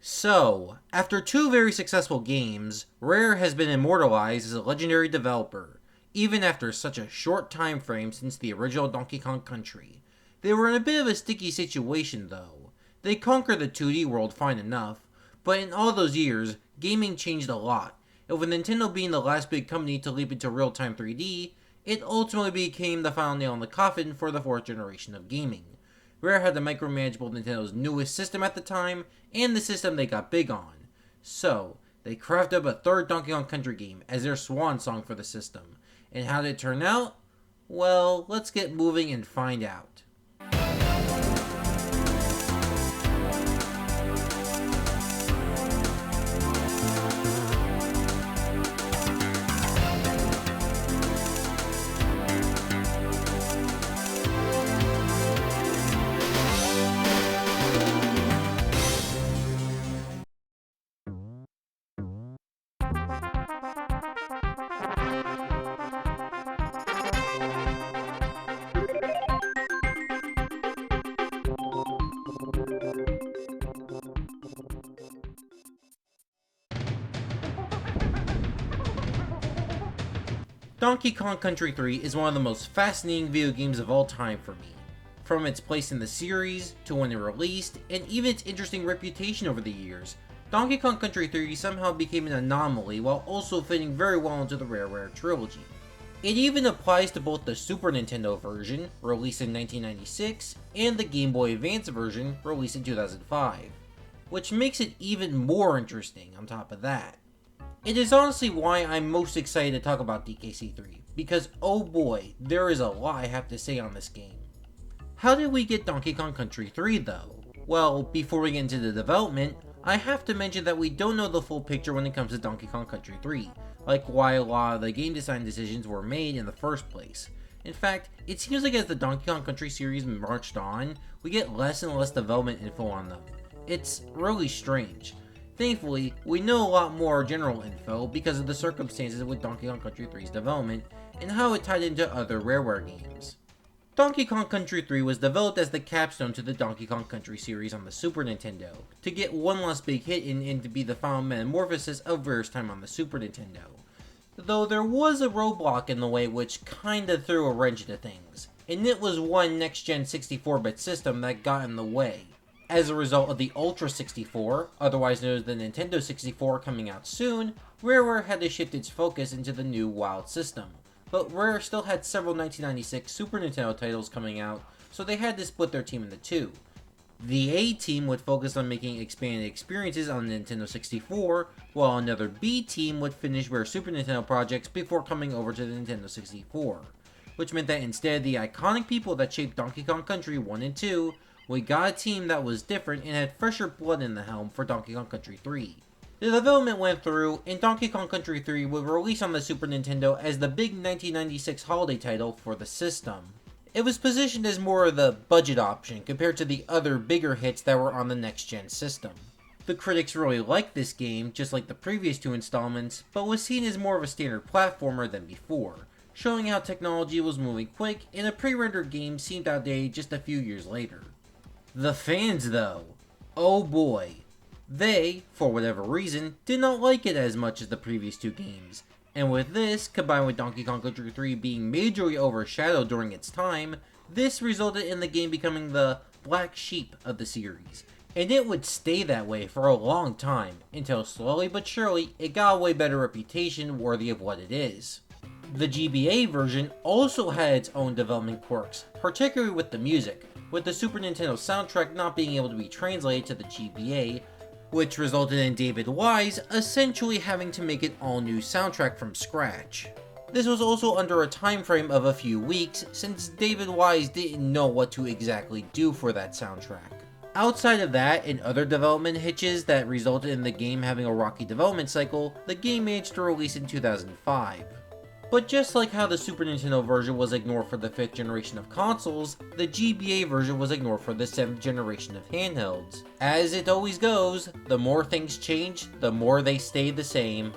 So, after two very successful games, Rare has been immortalized as a legendary developer, even after such a short time frame since the original Donkey Kong Country. They were in a bit of a sticky situation though. They conquered the 2D world fine enough, but in all those years, gaming changed a lot, and with Nintendo being the last big company to leap into real-time 3D, it ultimately became the final nail in the coffin for the fourth generation of gaming. Rare had to micromanage both Nintendo's newest system at the time and the system they got big on. So, they crafted up a third Donkey Kong Country game as their swan song for the system. And how did it turn out? Well, let's get moving and find out. Donkey Kong Country 3 is one of the most fascinating video games of all time for me. From its place in the series, to when it released, and even its interesting reputation over the years, Donkey Kong Country 3 somehow became an anomaly while also fitting very well into the Rare trilogy. It even applies to both the Super Nintendo version, released in 1996, and the Game Boy Advance version, released in 2005, which makes it even more interesting on top of that. It is honestly why I'm most excited to talk about DKC3, because oh boy, there is a lot I have to say on this game. How did we get Donkey Kong Country 3 though? Well, before we get into the development, I have to mention that we don't know the full picture when it comes to Donkey Kong Country 3, like why a lot of the game design decisions were made in the first place. In fact, it seems like as the Donkey Kong Country series marched on, we get less and less development info on them. It's really strange. Thankfully, we know a lot more general info because of the circumstances with Donkey Kong Country 3's development and how it tied into other Rareware games. Donkey Kong Country 3 was developed as the capstone to the Donkey Kong Country series on the Super Nintendo, to get one last big hit and to be the final metamorphosis of Rare's time on the Super Nintendo. Though there was a roadblock in the way which kinda threw a wrench into things, and it was one next-gen 64-bit system that got in the way. As a result of the Ultra 64, otherwise known as the Nintendo 64 coming out soon, Rareware had to shift its focus into the new Wild system. But Rare still had several 1996 Super Nintendo titles coming out, so they had to split their team into two. The A team would focus on making expanded experiences on the Nintendo 64, while another B team would finish Rare Super Nintendo projects before coming over to the Nintendo 64. Which meant that instead of the iconic people that shaped Donkey Kong Country 1 and 2, we got a team that was different and had fresher blood in the helm for Donkey Kong Country 3. The development went through, and Donkey Kong Country 3 would release on the Super Nintendo as the big 1996 holiday title for the system. It was positioned as more of the budget option compared to the other bigger hits that were on the next-gen system. The critics really liked this game, just like the previous two installments, but was seen as more of a standard platformer than before, showing how technology was moving quick and a pre-rendered game seemed outdated just a few years later. The fans though, oh boy. They, for whatever reason, did not like it as much as the previous two games, and with this, combined with Donkey Kong Country 3 being majorly overshadowed during its time, this resulted in the game becoming the black sheep of the series, and it would stay that way for a long time, until slowly but surely, it got a way better reputation worthy of what it is. The GBA version also had its own development quirks, particularly with the music, with the Super Nintendo soundtrack not being able to be translated to the GBA, which resulted in David Wise essentially having to make an all-new soundtrack from scratch. This was also under a time frame of a few weeks, since David Wise didn't know what to exactly do for that soundtrack. Outside of that and other development hitches that resulted in the game having a rocky development cycle, the game managed to release in 2005. But just like how the Super Nintendo version was ignored for the 5th generation of consoles, the GBA version was ignored for the 7th generation of handhelds. As it always goes, the more things change, the more they stay the same.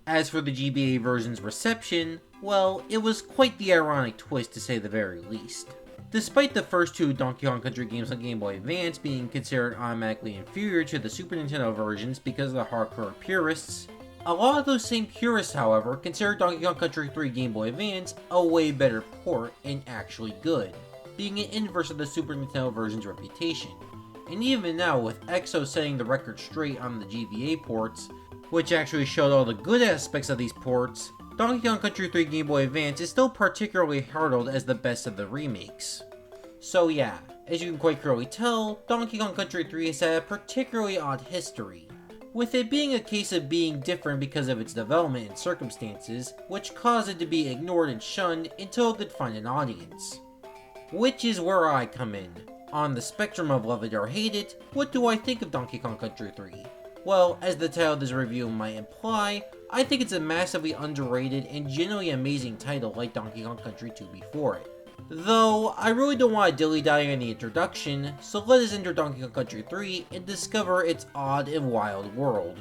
As for the GBA version's reception, well, it was quite the ironic twist to say the very least. Despite the first two Donkey Kong Country games on Game Boy Advance being considered automatically inferior to the Super Nintendo versions because of the hardcore purists, a lot of those same purists, however, consider Donkey Kong Country 3 Game Boy Advance a way better port and actually good, being an inverse of the Super Nintendo version's reputation. And even now, with Exo setting the record straight on the GBA ports, which actually showed all the good aspects of these ports, Donkey Kong Country 3 Game Boy Advance is still particularly heralded as the best of the remakes. So yeah, as you can quite clearly tell, Donkey Kong Country 3 has had a particularly odd history, with it being a case of being different because of its development and circumstances, which caused it to be ignored and shunned until it could find an audience. Which is where I come in. On the spectrum of love it or hate it, what do I think of Donkey Kong Country 3? Well, as the title of this review might imply, I think it's a massively underrated and genuinely amazing title like Donkey Kong Country 2 before it. Though, I really don't want to dilly-dally on the introduction, so let us enter Donkey Kong Country 3 and discover its odd and wild world.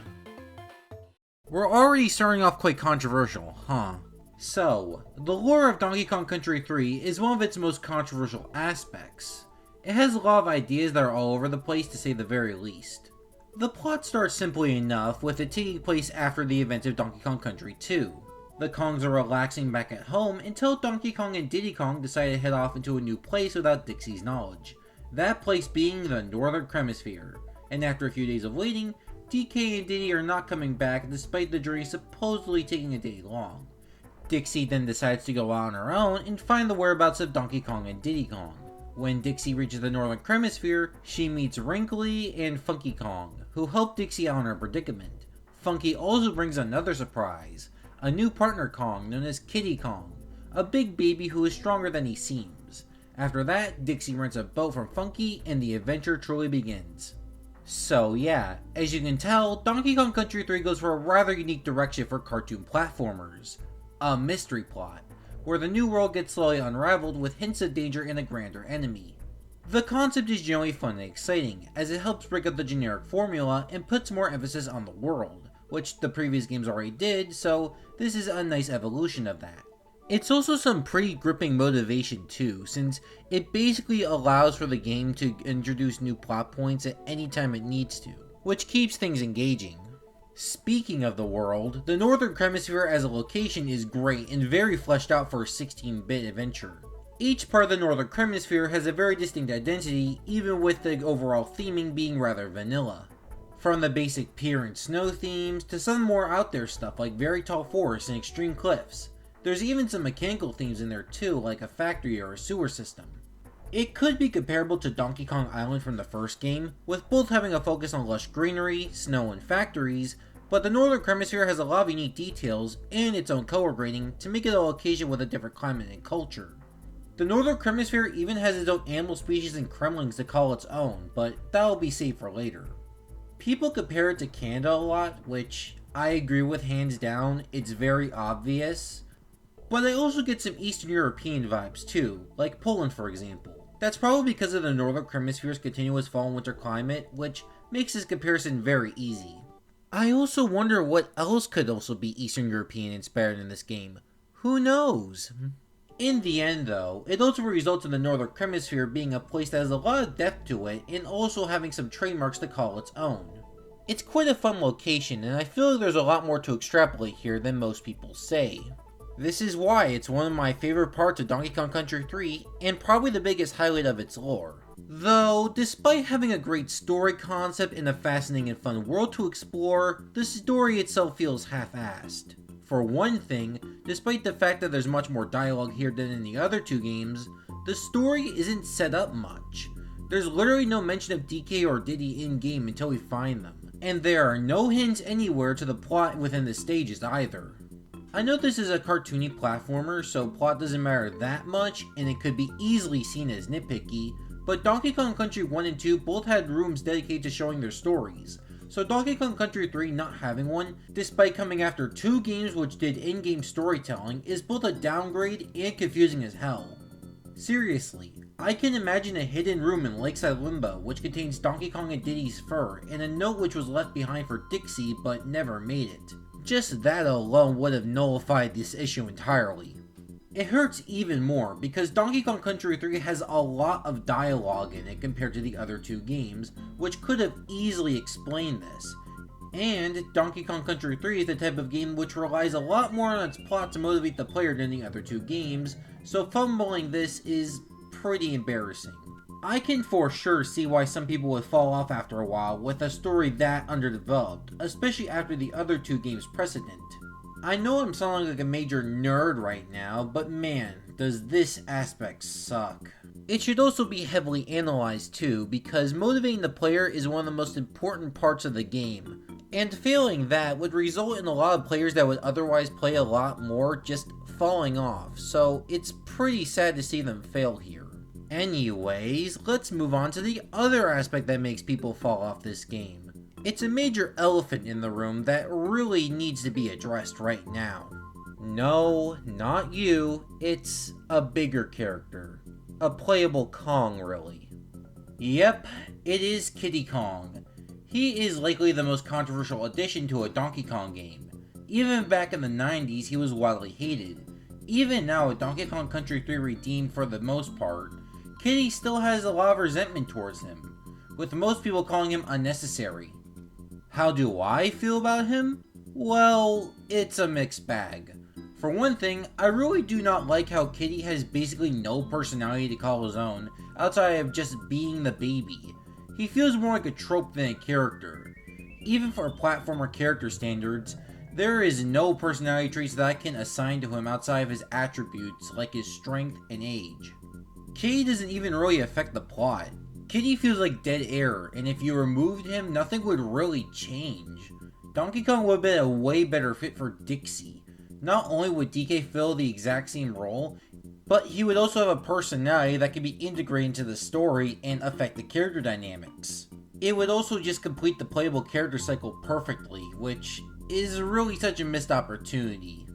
We're already starting off quite controversial, huh? So, the lore of Donkey Kong Country 3 is one of its most controversial aspects. It has a lot of ideas that are all over the place to say the very least. The plot starts simply enough, with it taking place after the events of Donkey Kong Country 2. The Kongs are relaxing back at home until Donkey Kong and Diddy Kong decide to head off into a new place without Dixie's knowledge. That place being the Northern Hemisphere. And after a few days of waiting, DK and Diddy are not coming back despite the journey supposedly taking a day long. Dixie then decides to go out on her own and find the whereabouts of Donkey Kong and Diddy Kong. When Dixie reaches the Northern Hemisphere, she meets Wrinkly and Funky Kong, who help Dixie out in her predicament. Funky also brings another surprise, a new partner Kong known as Kitty Kong, a big baby who is stronger than he seems. After that, Dixie rents a boat from Funky and the adventure truly begins. So yeah, as you can tell, Donkey Kong Country 3 goes for a rather unique direction for cartoon platformers. A mystery plot, where the new world gets slowly unraveled with hints of danger and a grander enemy. The concept is generally fun and exciting, as it helps break up the generic formula and puts more emphasis on the world, which the previous games already did, so this is a nice evolution of that. It's also some pretty gripping motivation too, since it basically allows for the game to introduce new plot points at any time it needs to, which keeps things engaging. Speaking of the world, the Northern Hemisphere as a location is great and very fleshed out for a 16-bit adventure. Each part of the Northern Hemisphere has a very distinct identity, even with the overall theming being rather vanilla. From the basic pier and snow themes, to some more out there stuff like very tall forests and extreme cliffs. There's even some mechanical themes in there too, like a factory or a sewer system. It could be comparable to Donkey Kong Island from the first game, with both having a focus on lush greenery, snow, and factories, but the Northern Hemisphere has a lot of unique details and its own color grading to make it a location with a different climate and culture. The Northern Hemisphere even has its own animal species and Kremlings to call its own, but that'll be saved for later. People compare it to Canada a lot, which I agree with hands down, it's very obvious. But I also get some Eastern European vibes too, like Poland for example. That's probably because of the Northern Hemisphere's continuous fall and winter climate, which makes this comparison very easy. I also wonder what else could also be Eastern European inspired in this game. Who knows? In the end though, it also results in the Northern Hemisphere being a place that has a lot of depth to it and also having some trademarks to call its own. It's quite a fun location and I feel like there's a lot more to extrapolate here than most people say. This is why it's one of my favorite parts of Donkey Kong Country 3 and probably the biggest highlight of its lore. Though, despite having a great story concept and a fascinating and fun world to explore, the story itself feels half-assed. For one thing, despite the fact that there's much more dialogue here than in the other two games, the story isn't set up much. There's literally no mention of DK or Diddy in-game until we find them, and there are no hints anywhere to the plot within the stages either. I know this is a cartoony platformer, so plot doesn't matter that much, and it could be easily seen as nitpicky, but Donkey Kong Country 1 and 2 both had rooms dedicated to showing their stories, so Donkey Kong Country 3 not having one, despite coming after two games which did in-game storytelling, is both a downgrade and confusing as hell. Seriously, I can imagine a hidden room in Lakeside Limbo which contains Donkey Kong and Diddy's fur, and a note which was left behind for Dixie but never made it. Just that alone would have nullified this issue entirely. It hurts even more because Donkey Kong Country 3 has a lot of dialogue in it compared to the other two games, which could have easily explained this. And Donkey Kong Country 3 is the type of game which relies a lot more on its plot to motivate the player than the other two games, so fumbling this is pretty embarrassing. I can for sure see why some people would fall off after a while with a story that underdeveloped, especially after the other two games' precedent. I know I'm sounding like a major nerd right now, but man, does this aspect suck. It should also be heavily analyzed too, because motivating the player is one of the most important parts of the game, and failing that would result in a lot of players that would otherwise play a lot more just falling off, so it's pretty sad to see them fail here. Anyways, let's move on to the other aspect that makes people fall off this game. It's a major elephant in the room that really needs to be addressed right now. No, not you, it's a bigger character. A playable Kong, really. Yep, it is Kiddy Kong. He is likely the most controversial addition to a Donkey Kong game. Even back in the 90s, he was widely hated. Even now, with Donkey Kong Country 3 redeemed for the most part, Kiddy still has a lot of resentment towards him, with most people calling him unnecessary. How do I feel about him? Well, it's a mixed bag. For one thing, I really do not like how Kiddy has basically no personality to call his own, outside of just being the baby. He feels more like a trope than a character. Even for platformer character standards, there is no personality traits that I can assign to him outside of his attributes like his strength and age. Kiddy doesn't even really affect the plot. Kiddy feels like dead air, and if you removed him, nothing would really change. Donkey Kong would have been a way better fit for Dixie. Not only would DK fill the exact same role, but he would also have a personality that could be integrated into the story and affect the character dynamics. It would also just complete the playable character cycle perfectly, which is really such a missed opportunity.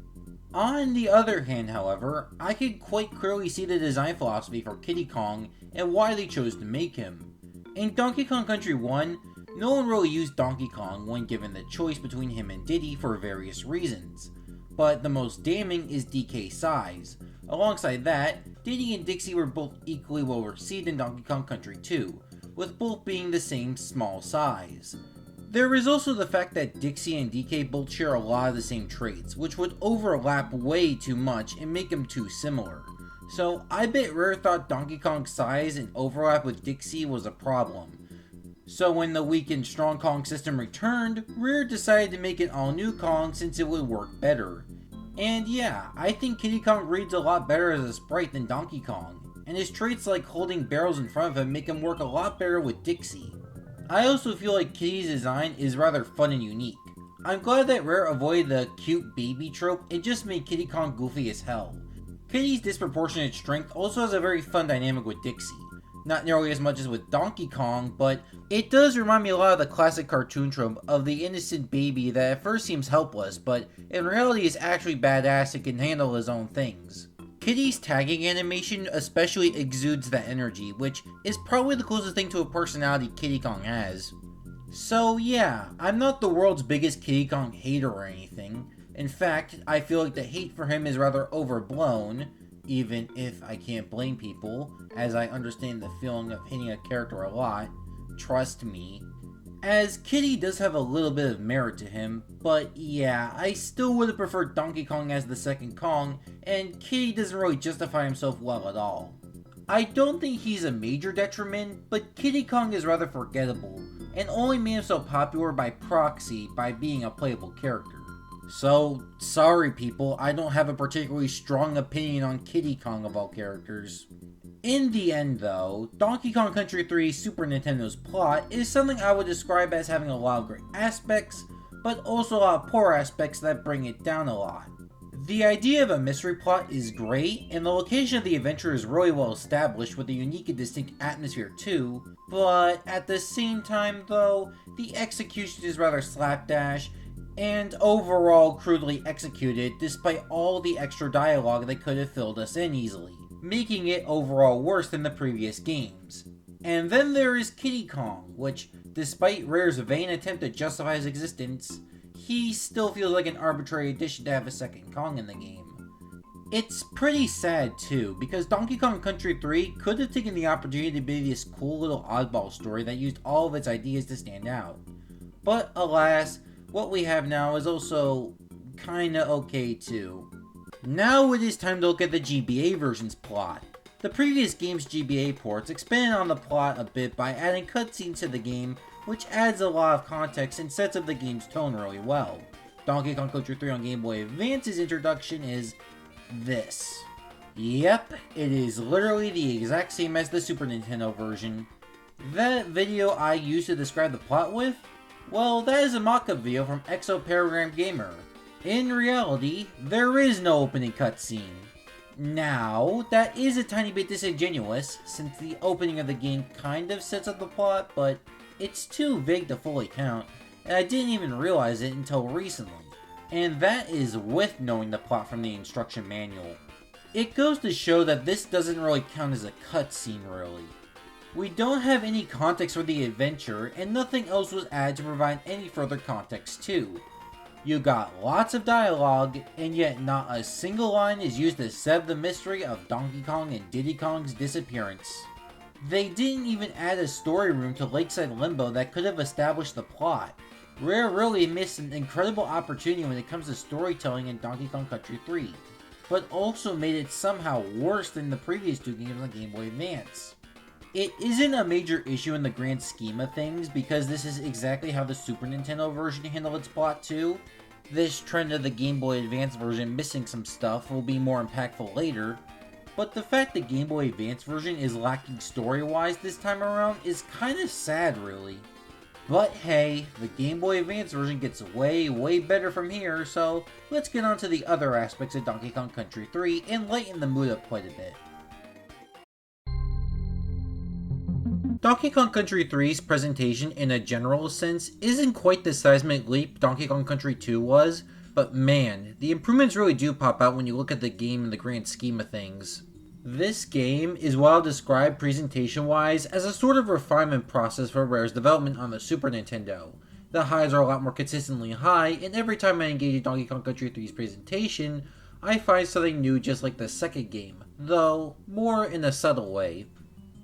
On the other hand, however, I could quite clearly see the design philosophy for Kiddy Kong and why they chose to make him. In Donkey Kong Country 1, no one really used Donkey Kong when given the choice between him and Diddy for various reasons. But the most damning is DK's size. Alongside that, Diddy and Dixie were both equally well received in Donkey Kong Country 2, with both being the same small size. There is also the fact that Dixie and DK both share a lot of the same traits, which would overlap way too much and make them too similar. So I bet Rare thought Donkey Kong's size and overlap with Dixie was a problem. So when the weak and strong Kong system returned, Rare decided to make an all-new Kong since it would work better. And yeah, I think Kiddy Kong reads a lot better as a sprite than Donkey Kong, and his traits like holding barrels in front of him make him work a lot better with Dixie. I also feel like Kiddy's design is rather fun and unique. I'm glad that Rare avoided the cute baby trope and just made Kiddy Kong goofy as hell. Kiddy's disproportionate strength also has a very fun dynamic with Dixie. Not nearly as much as with Donkey Kong, but it does remind me a lot of the classic cartoon trope of the innocent baby that at first seems helpless, but in reality is actually badass and can handle his own things. Kiddy's tagging animation especially exudes that energy, which is probably the closest thing to a personality Kiddy Kong has. So yeah, I'm not the world's biggest Kiddy Kong hater or anything. In fact, I feel like the hate for him is rather overblown, even if I can't blame people, as I understand the feeling of hating a character a lot. Trust me. As Kiddy does have a little bit of merit to him, but yeah, I still would have preferred Donkey Kong as the second Kong, and Kiddy doesn't really justify himself well at all. I don't think he's a major detriment, but Kiddy Kong is rather forgettable, and only made himself popular by proxy by being a playable character. So, sorry people, I don't have a particularly strong opinion on Kiddy Kong of all characters. In the end though, Donkey Kong Country 3 Super Nintendo's plot is something I would describe as having a lot of great aspects, but also a lot of poor aspects that bring it down a lot. The idea of a mystery plot is great, and the location of the adventure is really well established with a unique and distinct atmosphere too, but at the same time though, the execution is rather slapdash, and overall crudely executed despite all the extra dialogue that could have filled us in easily, making it overall worse than the previous games. And then there is Kiddy Kong, which, despite Rare's vain attempt to justify his existence, he still feels like an arbitrary addition to have a second Kong in the game. It's pretty sad too, because Donkey Kong Country 3 could have taken the opportunity to be this cool little oddball story that used all of its ideas to stand out. But alas, what we have now is also kinda okay too. Now it is time to look at the GBA version's plot. The previous game's GBA ports expanded on the plot a bit by adding cutscenes to the game, which adds a lot of context and sets up the game's tone really well. Donkey Kong Country 3 on Game Boy Advance's introduction is this. Yep, it is literally the exact same as the Super Nintendo version. That video I used to describe the plot with? Well, that is a mock-up video from ExoparadigmGamer. In reality, there is no opening cutscene. Now, that is a tiny bit disingenuous, since the opening of the game kind of sets up the plot, but it's too vague to fully count, and I didn't even realize it until recently. And that is with knowing the plot from the instruction manual. It goes to show that this doesn't really count as a cutscene, really. We don't have any context for the adventure, and nothing else was added to provide any further context too. You got lots of dialogue, and yet not a single line is used to set up the mystery of Donkey Kong and Diddy Kong's disappearance. They didn't even add a story room to Lakeside Limbo that could have established the plot. Rare really missed an incredible opportunity when it comes to storytelling in Donkey Kong Country 3, but also made it somehow worse than the previous two games on Game Boy Advance. It isn't a major issue in the grand scheme of things, because this is exactly how the Super Nintendo version handled its plot too. This trend of the Game Boy Advance version missing some stuff will be more impactful later, but the fact the Game Boy Advance version is lacking story-wise this time around is kinda sad really. But hey, the Game Boy Advance version gets way better from here, so let's get on to the other aspects of Donkey Kong Country 3 and lighten the mood up quite a bit. Donkey Kong Country 3's presentation in a general sense isn't quite the seismic leap Donkey Kong Country 2 was, but man, the improvements really do pop out when you look at the game in the grand scheme of things. This game is well described presentation-wise as a sort of refinement process for Rare's development on the Super Nintendo. The highs are a lot more consistently high, and every time I engage in Donkey Kong Country 3's presentation, I find something new just like the second game, though more in a subtle way.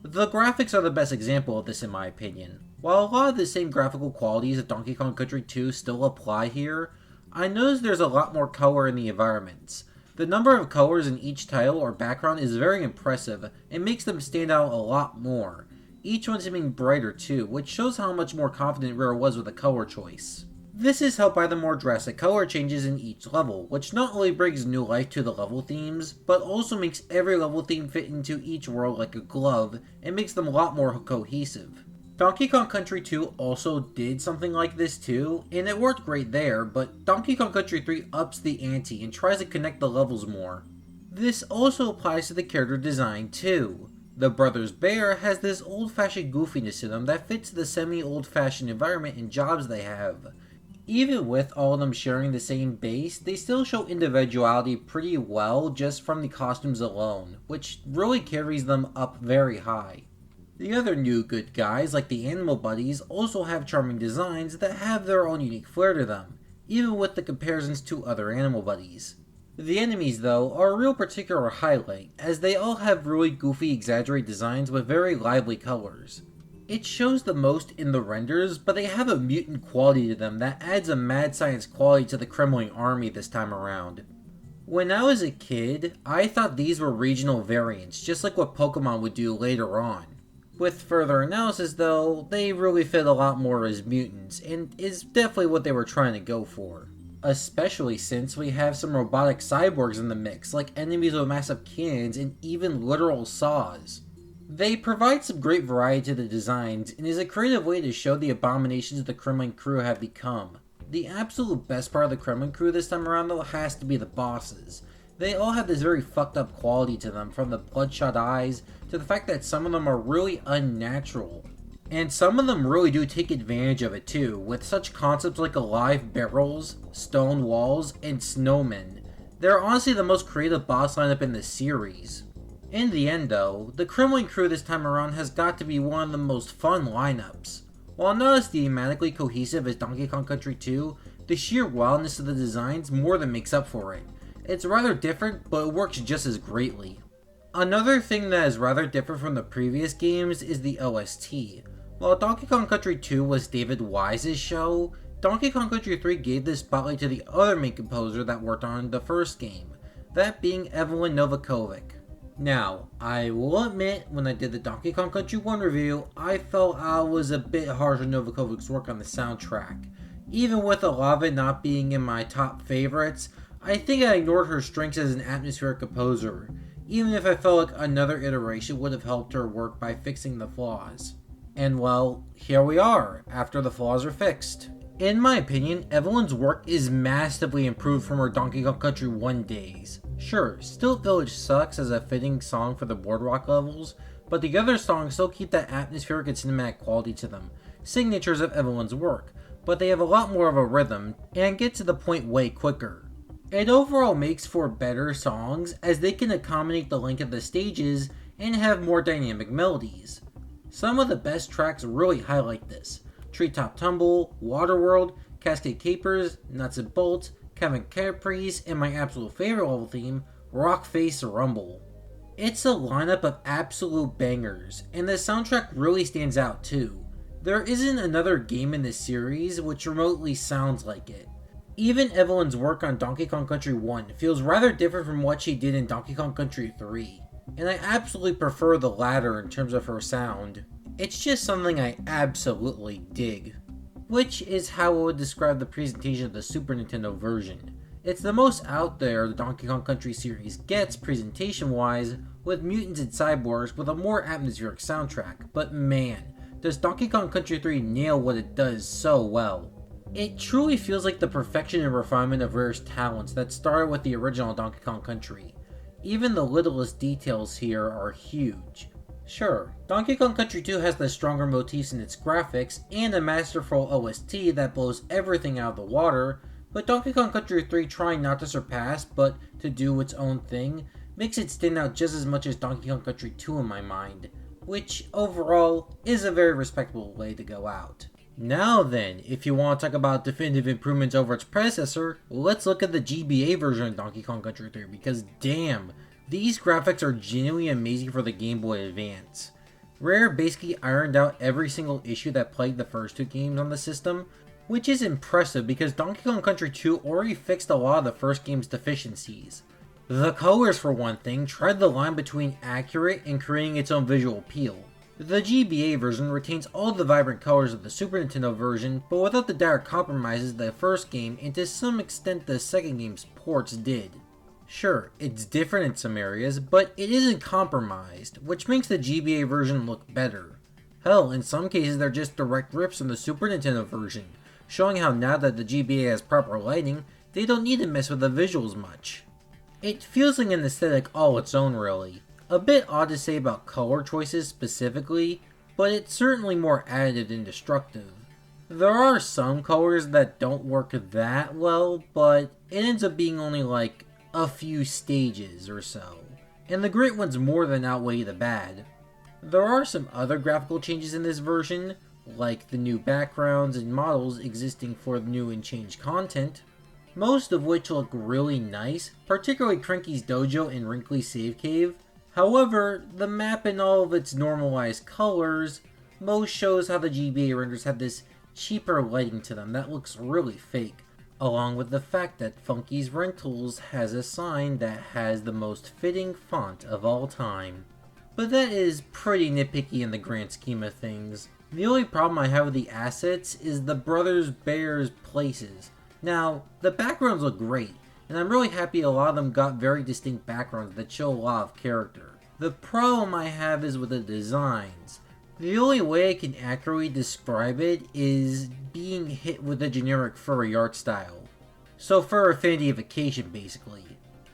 The graphics are the best example of this in my opinion. While a lot of the same graphical qualities of Donkey Kong Country 2 still apply here, I notice there's a lot more color in the environments. The number of colors in each tile or background is very impressive and makes them stand out a lot more. Each one seeming brighter too, which shows how much more confident Rare was with the color choice. This is helped by the more drastic color changes in each level, which not only brings new life to the level themes, but also makes every level theme fit into each world like a glove and makes them a lot more cohesive. Donkey Kong Country 2 also did something like this too, and it worked great there, but Donkey Kong Country 3 ups the ante and tries to connect the levels more. This also applies to the character design too. The Brothers Bear has this old-fashioned goofiness to them that fits the semi-old-fashioned environment and jobs they have. Even with all of them sharing the same base, they still show individuality pretty well just from the costumes alone, which really carries them up very high. The other new good guys, like the Animal Buddies, also have charming designs that have their own unique flair to them, even with the comparisons to other Animal Buddies. The enemies, though, are a real particular highlight, as they all have really goofy, exaggerated designs with very lively colors. It shows the most in the renders, but they have a mutant quality to them that adds a mad science quality to the Kremling army this time around. When I was a kid, I thought these were regional variants, just like what Pokemon would do later on. With further analysis though, they really fit a lot more as mutants, and is definitely what they were trying to go for. Especially since we have some robotic cyborgs in the mix, like enemies with massive cannons and even literal saws. They provide some great variety to the designs, and is a creative way to show the abominations the Kremling crew have become. The absolute best part of the Kremling crew this time around though has to be the bosses. They all have this very fucked up quality to them, from the bloodshot eyes to the fact that some of them are really unnatural. And some of them really do take advantage of it too, with such concepts like alive barrels, stone walls, and snowmen. They're honestly the most creative boss lineup in the series. In the end though, the Kremling crew this time around has got to be one of the most fun lineups. While not as thematically cohesive as Donkey Kong Country 2, the sheer wildness of the designs more than makes up for it. It's rather different, but it works just as greatly. Another thing that is rather different from the previous games is the OST. While Donkey Kong Country 2 was David Wise's show, Donkey Kong Country 3 gave the spotlight to the other main composer that worked on the first game, that being Evelyn Novakovic. Now, I will admit, when I did the Donkey Kong Country 1 review, I felt I was a bit harsh on Novakovic's work on the soundtrack. Even with a lot of it not being in my top favorites, I think I ignored her strengths as an atmospheric composer, even if I felt like another iteration would have helped her work by fixing the flaws. And well, here we are, after the flaws are fixed. In my opinion, Evelyn's work is massively improved from her Donkey Kong Country 1 days. Sure, Still Village sucks as a fitting song for the Boardwalk levels, but the other songs still keep that atmospheric and cinematic quality to them, signatures of Evelyn's work, but they have a lot more of a rhythm, and get to the point way quicker. It overall makes for better songs, as they can accommodate the length of the stages and have more dynamic melodies. Some of the best tracks really highlight this. Treetop Tumble, Waterworld, Cascade Capers, Nuts and Bolts, Kevin Caprice, and my absolute favorite level theme, Rock Face Rumble. It's a lineup of absolute bangers, and the soundtrack really stands out too. There isn't another game in this series which remotely sounds like it. Even Evelyn's work on Donkey Kong Country 1 feels rather different from what she did in Donkey Kong Country 3, and I absolutely prefer the latter in terms of her sound. It's just something I absolutely dig. Which is how I would describe the presentation of the Super Nintendo version. It's the most out there the Donkey Kong Country series gets presentation-wise, with mutants and cyborgs with a more atmospheric soundtrack, but man, does Donkey Kong Country 3 nail what it does so well. It truly feels like the perfection and refinement of Rare's talents that started with the original Donkey Kong Country. Even the littlest details here are huge. Sure, Donkey Kong Country 2 has the stronger motifs in its graphics and a masterful OST that blows everything out of the water, but Donkey Kong Country 3 trying not to surpass but to do its own thing makes it stand out just as much as Donkey Kong Country 2 in my mind, which overall is a very respectable way to go out. Now then, if you want to talk about definitive improvements over its predecessor, let's look at the GBA version of Donkey Kong Country 3 because damn, these graphics are genuinely amazing for the Game Boy Advance. Rare basically ironed out every single issue that plagued the first two games on the system, which is impressive because Donkey Kong Country 2 already fixed a lot of the first game's deficiencies. The colors, for one thing, tread the line between accurate and creating its own visual appeal. The GBA version retains all the vibrant colors of the Super Nintendo version, but without the direct compromises the first game and to some extent the second game's ports did. Sure, it's different in some areas, but it isn't compromised, which makes the GBA version look better. Hell, in some cases they're just direct rips from the Super Nintendo version, showing how now that the GBA has proper lighting, they don't need to mess with the visuals much. It feels like an aesthetic all its own really. A bit odd to say about color choices specifically, but it's certainly more additive than destructive. There are some colors that don't work that well, but it ends up being only like a few stages or so, and the great ones more than outweigh the bad. There are some other graphical changes in this version, like the new backgrounds and models existing for the new and changed content, most of which look really nice, particularly Cranky's Dojo and Wrinkly's Save Cave. However, the map in all of its normalized colors most shows how the GBA renders have this cheaper lighting to them that looks really fake, along with the fact that Funky's Rentals has a sign that has the most fitting font of all time. But that is pretty nitpicky in the grand scheme of things. The only problem I have with the assets is the Brothers Bears places. Now, the backgrounds look great, and I'm really happy a lot of them got very distinct backgrounds that show a lot of character. The problem I have is with the designs. The only way I can accurately describe it is being hit with a generic furry art style. So fur affinityfication basically.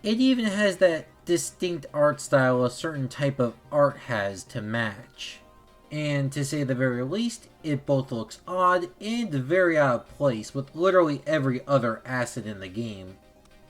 It even has that distinct art style a certain type of art has to match. And to say the very least, it both looks odd and very out of place with literally every other asset in the game.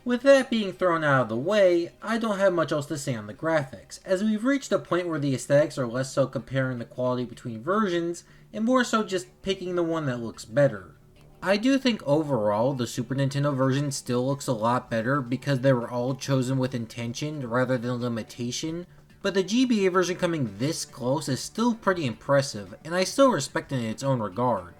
With that being thrown out of the way, I don't have much else to say on the graphics, as we've reached a point where the aesthetics are less so comparing the quality between versions, and more so just picking the one that looks better. I do think overall the Super Nintendo version still looks a lot better because they were all chosen with intention rather than limitation, but the GBA version coming this close is still pretty impressive, and I still respect it in its own regard.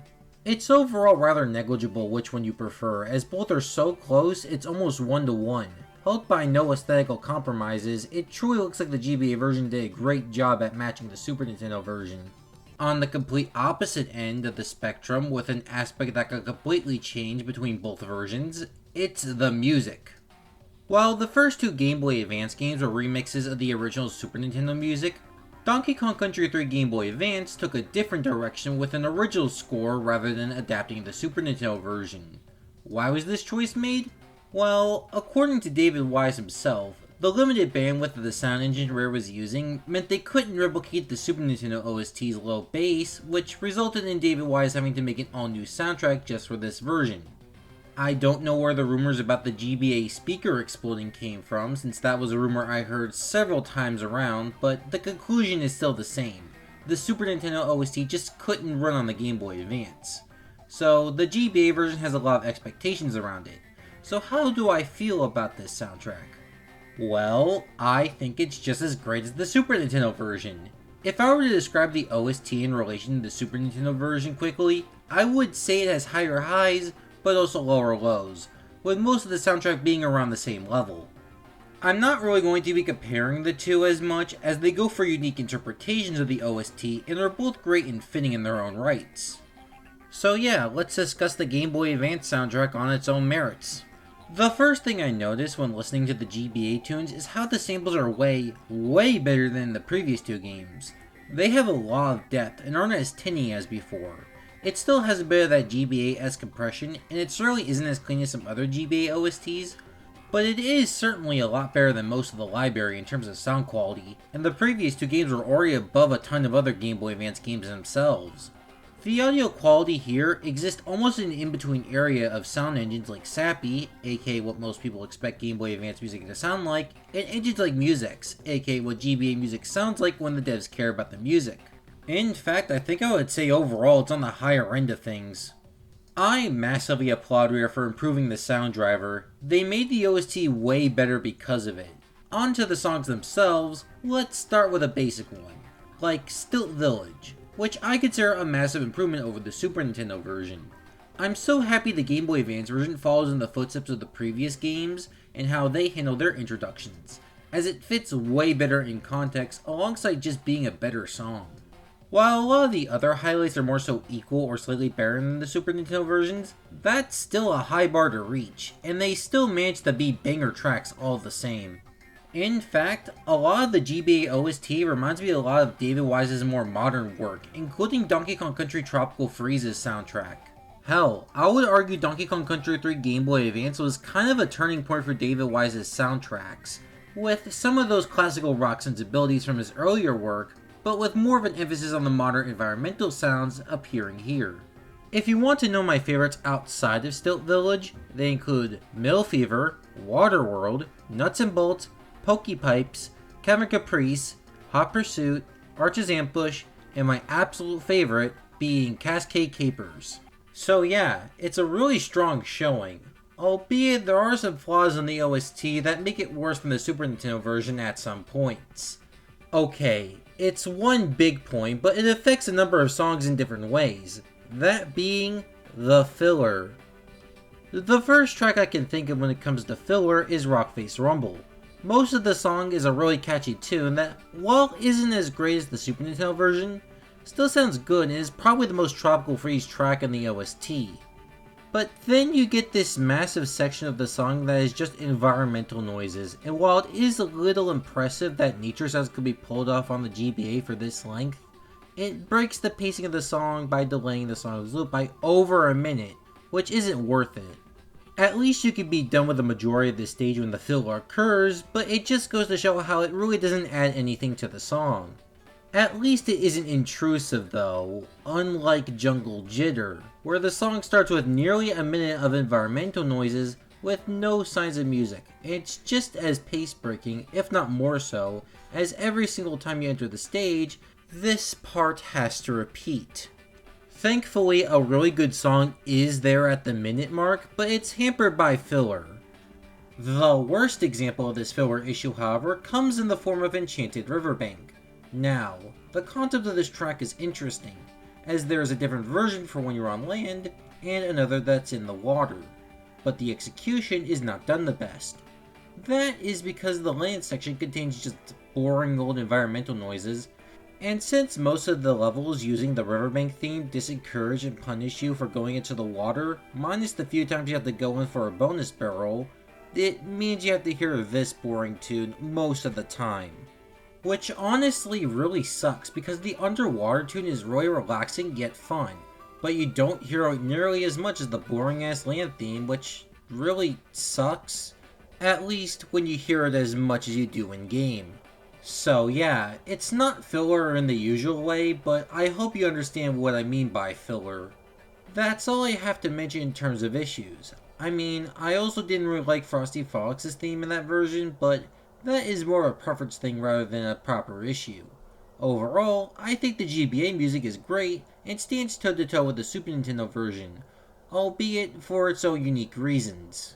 It's overall rather negligible which one you prefer, as both are so close it's almost 1-to-1. Helped by no aesthetical compromises, it truly looks like the GBA version did a great job at matching the Super Nintendo version. On the complete opposite end of the spectrum, with an aspect that could completely change between both versions, it's the music. While the first two Game Boy Advance games were remixes of the original Super Nintendo music, Donkey Kong Country 3 Game Boy Advance took a different direction with an original score rather than adapting the Super Nintendo version. Why was this choice made? Well, according to David Wise himself, the limited bandwidth of the sound engine Rare was using meant they couldn't replicate the Super Nintendo OST's low bass, which resulted in David Wise having to make an all-new soundtrack just for this version. I don't know where the rumors about the GBA speaker exploding came from, since that was a rumor I heard several times around, but the conclusion is still the same. The Super Nintendo OST just couldn't run on the Game Boy Advance. So the GBA version has a lot of expectations around it. So how do I feel about this soundtrack? Well, I think it's just as great as the Super Nintendo version. If I were to describe the OST in relation to the Super Nintendo version quickly, I would say it has higher highs, but also lower lows, with most of the soundtrack being around the same level. I'm not really going to be comparing the two as much, as they go for unique interpretations of the OST and are both great and fitting in their own rights. So yeah, let's discuss the Game Boy Advance soundtrack on its own merits. The first thing I noticed when listening to the GBA tunes is how the samples are way better than the previous two games. They have a lot of depth and aren't as tinny as before. It still has a bit of that GBA-esque compression, and it certainly isn't as clean as some other GBA OSTs, but it is certainly a lot better than most of the library in terms of sound quality, and the previous two games were already above a ton of other Game Boy Advance games themselves. The audio quality here exists almost in an in-between area of sound engines like SAPI, aka what most people expect Game Boy Advance music to sound like, and engines like Musex, aka what GBA music sounds like when the devs care about the music. In fact, I think I would say overall it's on the higher end of things. I massively applaud Rare for improving the sound driver. They made the OST way better because of it. On to the songs themselves, let's start with a basic one, like Stilt Village, which I consider a massive improvement over the Super Nintendo version. I'm so happy the Game Boy Advance version follows in the footsteps of the previous games and how they handle their introductions, as it fits way better in context alongside just being a better song. While a lot of the other highlights are more so equal or slightly better than the Super Nintendo versions, that's still a high bar to reach, and they still manage to be banger tracks all the same. In fact, a lot of the GBA OST reminds me a lot of David Wise's more modern work, including Donkey Kong Country Tropical Freeze's soundtrack. Hell, I would argue Donkey Kong Country 3 Game Boy Advance was kind of a turning point for David Wise's soundtracks, with some of those classical rock sensibilities from his earlier work, but with more of an emphasis on the modern environmental sounds appearing here. If you want to know my favorites outside of Stilt Village, they include Mill Fever, Waterworld, Nuts and Bolts, Pokey Pipes, Kevin Caprice, Hot Pursuit, Arch's Ambush, and my absolute favorite being Cascade Capers. So yeah, it's a really strong showing, albeit there are some flaws in the OST that make it worse than the Super Nintendo version at some points. Okay, it's one big point, but it affects a number of songs in different ways, that being the filler. The first track I can think of when it comes to filler is Rockface Rumble. Most of the song is a really catchy tune that, while isn't as great as the Super Nintendo version, still sounds good and is probably the most Tropical Freeze track in the OST. But then you get this massive section of the song that is just environmental noises, and while it is a little impressive that nature sounds could be pulled off on the GBA for this length, it breaks the pacing of the song by delaying the song's loop by over a minute, which isn't worth it. At least you could be done with the majority of this stage when the filler occurs, but it just goes to show how it really doesn't add anything to the song. At least it isn't intrusive though, unlike Jungle Jitter, where the song starts with nearly a minute of environmental noises with no signs of music. It's just as pace-breaking, if not more so, as every single time you enter the stage, this part has to repeat. Thankfully, a really good song is there at the minute mark, but it's hampered by filler. The worst example of this filler issue, however, comes in the form of Enchanted Riverbank. Now, the concept of this track is interesting, as there is a different version for when you're on land, and another that's in the water, but the execution is not done the best. That is because the land section contains just boring old environmental noises, and since most of the levels using the riverbank theme discourage and punish you for going into the water, minus the few times you have to go in for a bonus barrel, it means you have to hear this boring tune most of the time. Which honestly really sucks, because the underwater tune is really relaxing yet fun, but you don't hear it nearly as much as the boring ass land theme, which really sucks. At least when you hear it as much as you do in game. So yeah, it's not filler in the usual way, but I hope you understand what I mean by filler. That's all I have to mention in terms of issues. I mean, I also didn't really like Frosty Frolics' theme in that version, but that is more a preference thing rather than a proper issue. Overall, I think the GBA music is great and stands toe to toe with the Super Nintendo version, albeit for its own unique reasons.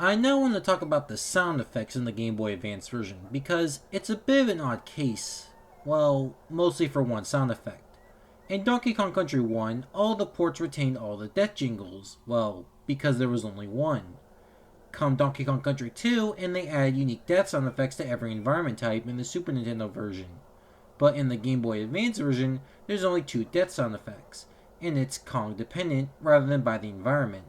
I now want to talk about the sound effects in the Game Boy Advance version, because it's a bit of an odd case. Well, mostly for one sound effect. In Donkey Kong Country 1, all the ports retained all the death jingles, well, because there was only one. Come Donkey Kong Country 2, and they added unique death sound effects to every environment type in the Super Nintendo version. But in the Game Boy Advance version, there's only 2 death sound effects, and it's Kong dependent rather than by the environment.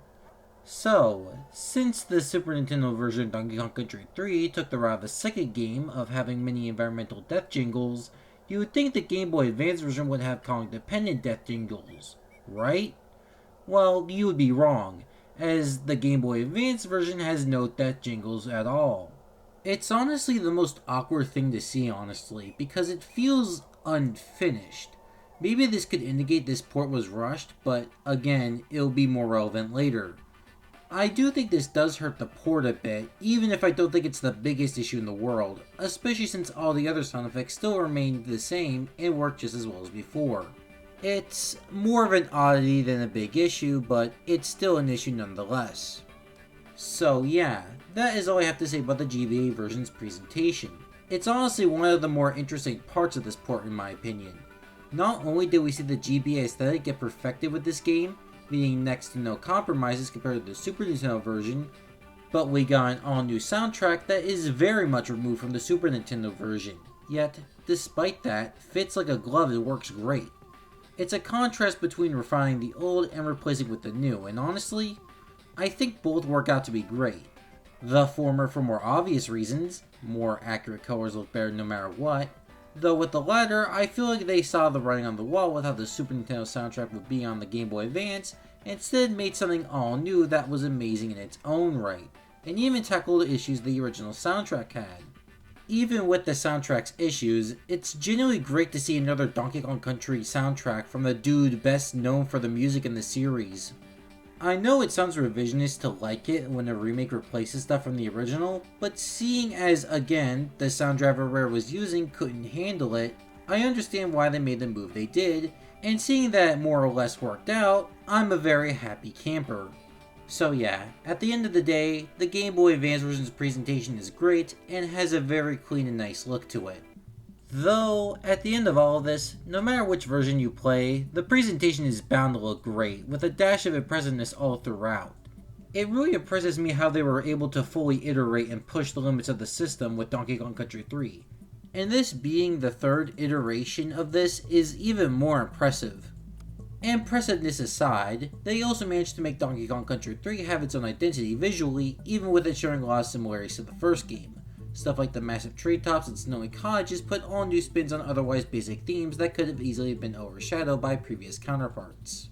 So, since the Super Nintendo version of Donkey Kong Country 3 took the route of the second game of having many environmental death jingles, you would think the Game Boy Advance version would have Kong-dependent death jingles, right? Well, you would be wrong, as the Game Boy Advance version has no death jingles at all. It's honestly the most awkward thing to see, honestly, because it feels unfinished. Maybe this could indicate this port was rushed, but again, it'll be more relevant later. I do think this does hurt the port a bit, even if I don't think it's the biggest issue in the world, especially since all the other sound effects still remain the same and work just as well as before. It's more of an oddity than a big issue, but it's still an issue nonetheless. So yeah, that is all I have to say about the GBA version's presentation. It's honestly one of the more interesting parts of this port in my opinion. Not only did we see the GBA aesthetic get perfected with this game, meaning next to no compromises compared to the Super Nintendo version, but we got an all-new soundtrack that is very much removed from the Super Nintendo version, yet, despite that, fits like a glove and works great. It's a contrast between refining the old and replacing with the new, and honestly, I think both work out to be great. The former for more obvious reasons, more accurate colors look better no matter what, though with the latter, I feel like they saw the writing on the wall with how the Super Nintendo soundtrack would be on the Game Boy Advance, and instead made something all new that was amazing in its own right, and even tackled the issues the original soundtrack had. Even with the soundtrack's issues, it's genuinely great to see another Donkey Kong Country soundtrack from the dude best known for the music in the series. I know it sounds revisionist to like it when a remake replaces stuff from the original, but seeing as, again, the sound driver Rare was using couldn't handle it, I understand why they made the move they did, and seeing that it more or less worked out, I'm a very happy camper. So yeah, at the end of the day, the Game Boy Advance version's presentation is great, and has a very clean and nice look to it. Though, at the end of all of this, no matter which version you play, the presentation is bound to look great, with a dash of impressiveness all throughout. It really impresses me how they were able to fully iterate and push the limits of the system with Donkey Kong Country 3. And this being the third iteration of this is even more impressive. Impressiveness aside, they also managed to make Donkey Kong Country 3 have its own identity visually, even with it showing a lot of similarities to the first game. Stuff like the massive treetops and snowy cottages put all new spins on otherwise basic themes that could have easily been overshadowed by previous counterparts.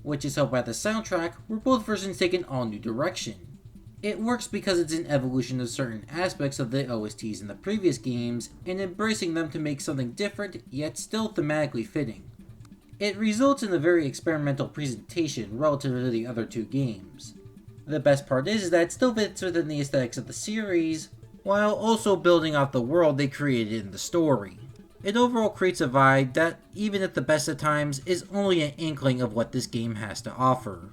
Which is helped by the soundtrack, where both versions take an all new direction. It works because it's an evolution of certain aspects of the OSTs in the previous games, and embracing them to make something different, yet still thematically fitting. It results in a very experimental presentation relative to the other two games. The best part is that it still fits within the aesthetics of the series, while also building off the world they created in the story. It overall creates a vibe that, even at the best of times, is only an inkling of what this game has to offer.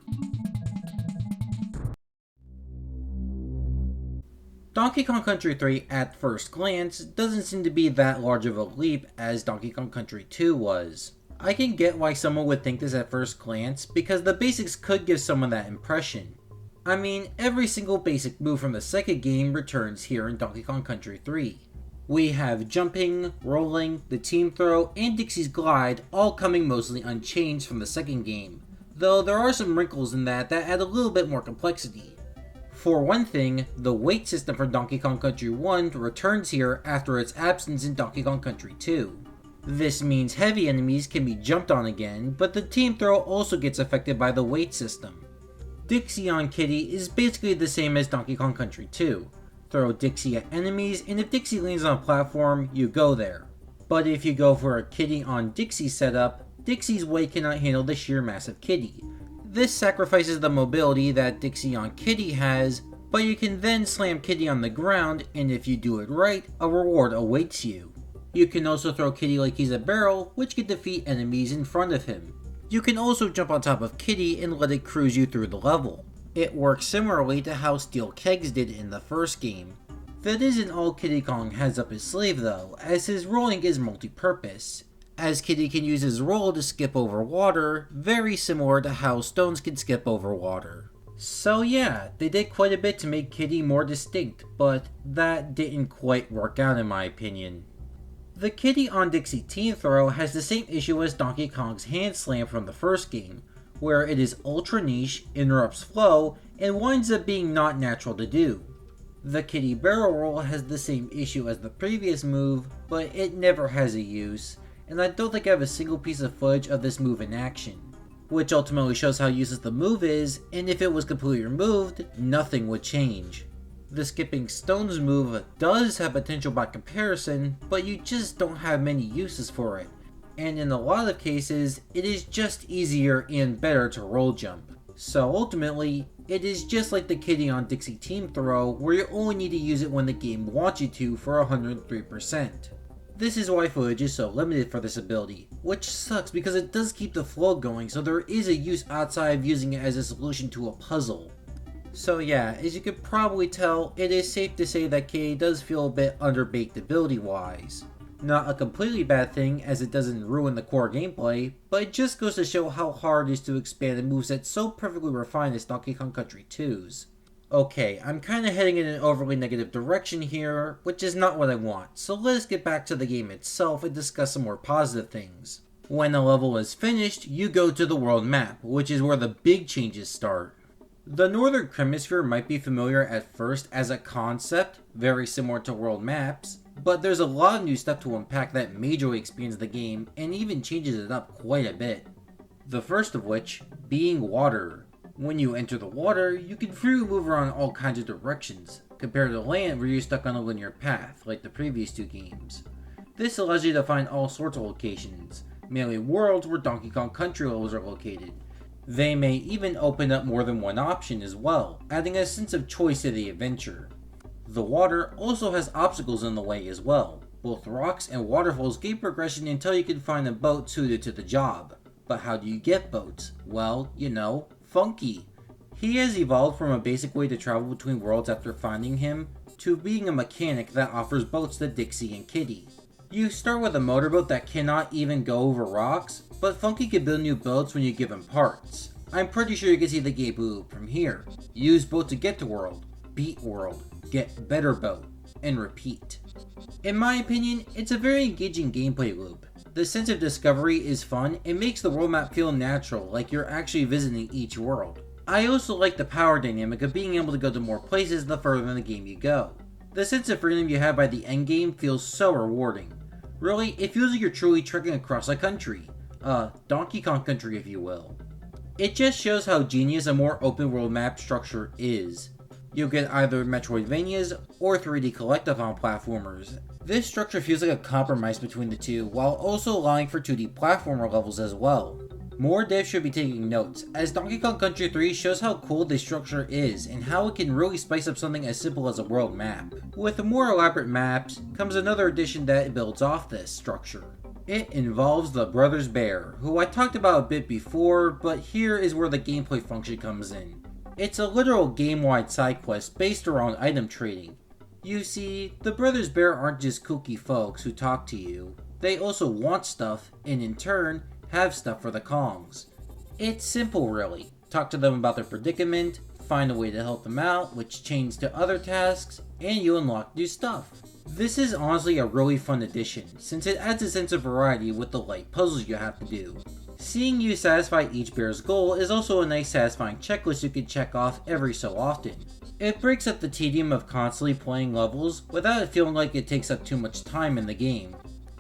Donkey Kong Country 3 at first glance doesn't seem to be that large of a leap as Donkey Kong Country 2 was. I can get why someone would think this at first glance because the basics could give someone that impression. I mean, every single basic move from the second game returns here in Donkey Kong Country 3. We have jumping, rolling, the team throw, and Dixie's glide all coming mostly unchanged from the second game, though there are some wrinkles in that add a little bit more complexity. For one thing, the weight system for Donkey Kong Country 1 returns here after its absence in Donkey Kong Country 2. This means heavy enemies can be jumped on again, but the team throw also gets affected by the weight system. Dixie on Kitty is basically the same as Donkey Kong Country 2. Throw Dixie at enemies, and if Dixie lands on a platform, you go there. But if you go for a Kitty on Dixie setup, Dixie's weight cannot handle the sheer mass of Kitty. This sacrifices the mobility that Dixie on Kitty has, but you can then slam Kitty on the ground, and if you do it right, a reward awaits you. You can also throw Kitty like he's a barrel, which can defeat enemies in front of him. You can also jump on top of Kitty and let it cruise you through the level. It works similarly to how Steel Kegs did in the first game. That isn't all Kiddy Kong has up his sleeve though, as his rolling is multi-purpose, as Kiddy can use his roll to skip over water, very similar to how stones can skip over water. So yeah, they did quite a bit to make Kiddy more distinct, but that didn't quite work out in my opinion. The Kiddy on Dixie team throw has the same issue as Donkey Kong's hand slam from the first game, where it is ultra niche, interrupts flow, and winds up being not natural to do. The Kiddy barrel roll has the same issue as the previous move, but it never has a use, and I don't think I have a single piece of footage of this move in action, which ultimately shows how useless the move is, and if it was completely removed, nothing would change. The skipping stones move does have potential by comparison, but you just don't have many uses for it, and in a lot of cases, it is just easier and better to roll jump. So ultimately, it is just like the Kiddy on Dixie team throw, where you only need to use it when the game wants you to for 103%. This is why footage is so limited for this ability, which sucks because it does keep the flow going, so there is a use outside of using it as a solution to a puzzle. So yeah, as you could probably tell, it is safe to say that Kiddy does feel a bit underbaked ability wise. Not a completely bad thing, as it doesn't ruin the core gameplay, but it just goes to show how hard it is to expand a moveset so perfectly refined as Donkey Kong Country 2's. Okay, I'm kinda heading in an overly negative direction here, which is not what I want, so let us get back to the game itself and discuss some more positive things. When a level is finished, you go to the world map, which is where the big changes start. The Northern Hemisphere might be familiar at first as a concept, very similar to world maps, but there's a lot of new stuff to unpack that majorly expands the game and even changes it up quite a bit. The first of which being water. When you enter the water, you can freely move around all kinds of directions, compared to land where you're stuck on a linear path, like the previous two games. This allows you to find all sorts of locations, mainly worlds where Donkey Kong Country levels are located. They may even open up more than one option as well, adding a sense of choice to the adventure. The water also has obstacles in the way as well. Both rocks and waterfalls gain progression until you can find a boat suited to the job. But how do you get boats? Well, you know, Funky. He has evolved from a basic way to travel between worlds after finding him, to being a mechanic that offers boats to Dixie and Kiddy. You start with a motorboat that cannot even go over rocks, but Funky can build new boats when you give him parts. I'm pretty sure you can see the gameplay loop from here. Use boat to get to world, beat world, get better boat, and repeat. In my opinion, it's a very engaging gameplay loop. The sense of discovery is fun and makes the world map feel natural, like you're actually visiting each world. I also like the power dynamic of being able to go to more places the further in the game you go. The sense of freedom you have by the endgame feels so rewarding. Really, it feels like you're truly trekking across a country. Donkey Kong Country if you will. It just shows how genius a more open world map structure is. You'll get either Metroidvanias or 3D collectathon platformers. This structure feels like a compromise between the two, while also allowing for 2D platformer levels as well. More devs should be taking notes, as Donkey Kong Country 3 shows how cool this structure is and how it can really spice up something as simple as a world map. With more elaborate maps comes another addition that builds off this structure. It involves the Brothers Bear, who I talked about a bit before, but here is where the gameplay function comes in. It's a literal game-wide side quest based around item trading. You see, the Brothers Bear aren't just kooky folks who talk to you, they also want stuff, and in turn, have stuff for the Kongs. It's simple really. Talk to them about their predicament, find a way to help them out, which chains to other tasks, and you unlock new stuff. This is honestly a really fun addition, since it adds a sense of variety with the light puzzles you have to do. Seeing you satisfy each bear's goal is also a nice satisfying checklist you can check off every so often. It breaks up the tedium of constantly playing levels without it feeling like it takes up too much time in the game.